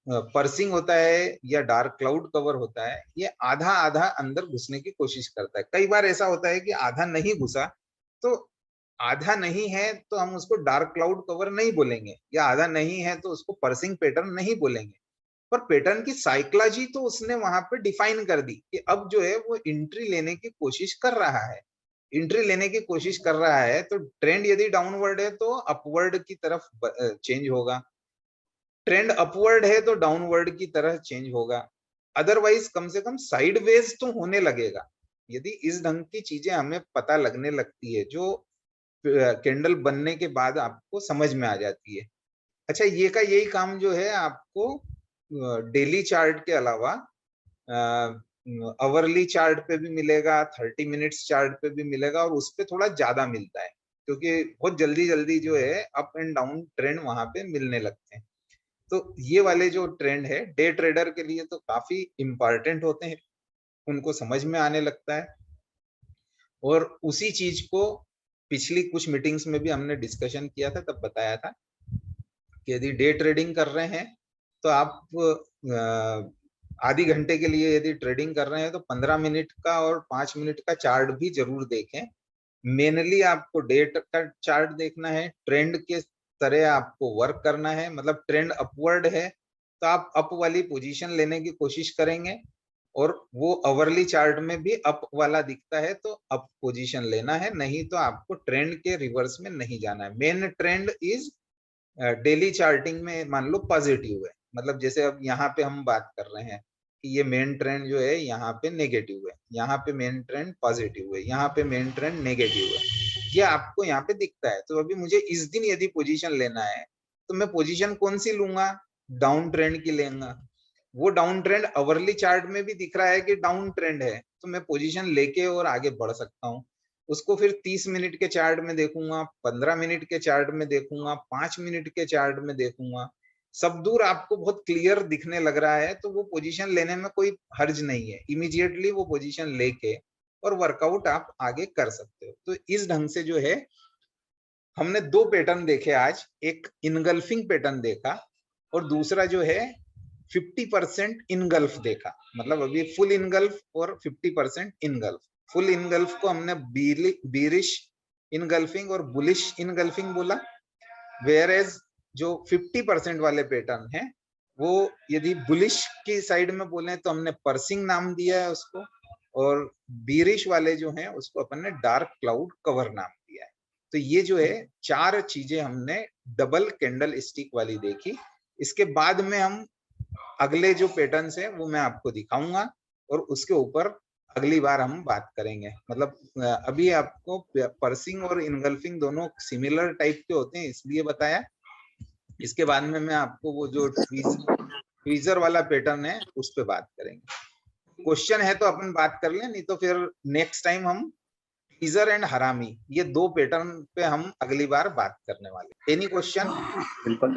पर्सिंग होता है या डार्क क्लाउड कवर होता है, ये आधा आधा अंदर घुसने की कोशिश करता है। कई बार ऐसा होता है कि आधा नहीं घुसा, तो आधा नहीं है तो हम उसको डार्क क्लाउड कवर नहीं बोलेंगे, या आधा नहीं है तो उसको पर्सिंग पैटर्न नहीं बोलेंगे, पर पैटर्न की साइकोलॉजी तो उसने वहां पे डिफाइन कर दी कि अब जो है वो एंट्री लेने की कोशिश कर रहा है। एंट्री लेने की कोशिश कर रहा है तो ट्रेंड यदि डाउनवर्ड है तो अपवर्ड की तरफ चेंज होगा, ट्रेंड अपवर्ड है तो डाउनवर्ड की तरह चेंज होगा, अदरवाइज कम से कम साइडवेज तो होने लगेगा। यदि इस ढंग की चीजें हमें पता लगने लगती है, जो कैंडल बनने के बाद आपको समझ में आ जाती है। अच्छा, ये का यही काम जो है आपको डेली चार्ट के अलावा आवरली चार्ट पे भी मिलेगा, 30 मिनट्स चार्ट पे भी मिलेगा, और उस पे थोड़ा ज्यादा मिलता है क्योंकि बहुत जल्दी जल्दी जो है अप एंड डाउन ट्रेंड वहां पे मिलने लगते हैं। तो ये वाले जो ट्रेंड है डे ट्रेडर के लिए तो काफी इंपॉर्टेंट होते हैं, उनको समझ में आने लगता है। और उसी चीज को पिछली कुछ मीटिंग्स में भी हमने डिस्कशन किया था, तब बताया था कि यदि डे ट्रेडिंग कर रहे हैं तो आप आधी घंटे के लिए यदि ट्रेडिंग कर रहे हैं तो 15 मिनट का और 5 मिनट का चार्ट भी जरूर देखें। मेनली आपको डे का चार्ट देखना है, ट्रेंड के तरह आपको वर्क करना है। मतलब ट्रेंड अपवर्ड है तो आप अप वाली पोजीशन लेने की कोशिश करेंगे, और वो आवरली चार्ट में भी अप वाला दिखता है तो अप पोजीशन लेना है, नहीं तो आपको ट्रेंड के रिवर्स में नहीं जाना है। Main trend is daily charting में मान लो पॉजिटिव है, मतलब जैसे अब यहाँ पे हम बात कर रहे हैं कि ये मेन ट्रेंड जो है यहाँ पे नेगेटिव है, यहाँ पे मेन ट्रेंड पॉजिटिव है, यहाँ पे मेन ट्रेंड नेगेटिव है, ये आपको यहाँ पे दिखता है। तो अभी मुझे इस दिन यदि पोजीशन लेना है तो मैं पोजीशन कौन सी लूंगा, डाउन ट्रेंड की लेंगे। वो डाउन ट्रेंड आवरली चार्ट में भी दिख रहा है कि डाउन ट्रेंड है, तो मैं पोजीशन लेके और आगे बढ़ सकता हूँ। उसको फिर 30 मिनट के चार्ट में देखूंगा, 15 मिनट के चार्ट में देखूंगा, 5 मिनट के चार्ट में देखूंगा। सब दूर आपको बहुत क्लियर दिखने लग रहा है तो वो पोजीशन लेने में कोई हर्ज नहीं है, इमीडिएटली वो पोजीशन लेके और वर्कआउट आप आगे कर सकते हो। तो इस ढंग से जो है हमने दो पैटर्न देखे आज, एक इनगल्फिंग पैटर्न देखा और दूसरा जो है 50% इनगल्फ देखा। मतलब अभी फुल इनगल्फ और 50% इनगल्फ। फुल इनगल्फ को हमने बीरिश इनगल्फिंग और बुलिश इनगल्फिंग बोला, वेयर एज जो 50% वाले पैटर्न है वो यदि बुलिश की साइड में बोले तो हमने पर्सिंग नाम दिया है उसको, और बीरिश वाले जो हैं उसको अपन ने डार्क क्लाउड कवर नाम दिया है। तो ये जो है चार चीजें हमने डबल कैंडल स्टिक वाली देखी। इसके बाद में हम अगले जो पैटर्न्स है वो मैं आपको दिखाऊंगा और उसके ऊपर अगली बार हम बात करेंगे। मतलब अभी आपको पर्सिंग और इनगल्फिंग दोनों सिमिलर टाइप के होते हैं इसलिए बताया। इसके बाद में मैं आपको वो जो ट्वीजर वाला पैटर्न है उस पे बात करेंगे। क्वेश्चन है तो अपन बात कर लें, नहीं तो फिर नेक्स्ट टाइम हम ट्वीजर एंड हरामी ये दो पैटर्न पे हम अगली बार बात करने वाले। Any question? बिल्कुल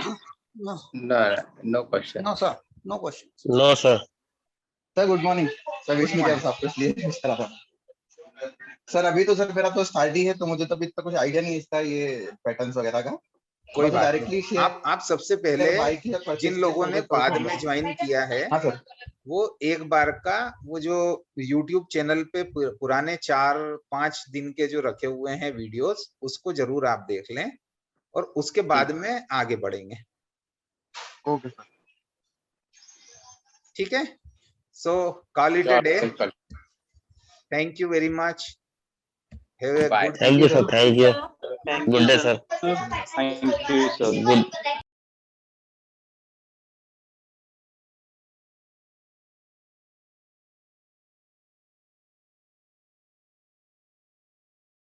No, no question. no sir, no questions. No sir. Sir good morning sir, wish नहीं कर आपको इसलिए विश करा था सर। अभी तो सर मेरा तो स्टार्ट ही है तो मुझे तो अभी तक कुछ आइडिया नहीं है इसका, ये पैटर्न्स वगैरह का। कोई बात नहीं। आप सबसे पहले जिन लोगों ने बाद में ज्वाइन किया है, हाँ सर, वो एक बार का वो जो YouTube चैनल पे पुराने 4-5 दिन के जो रखे हुए हैं वीडियोस उसको जरूर आप देख लें और उसके बाद में आगे बढ़ेंगे। ओके सर, ठीक है। So call it a day. Thank you very much. Have a good. Thank you sir, thank you. Good day sir. Thank you sir. Good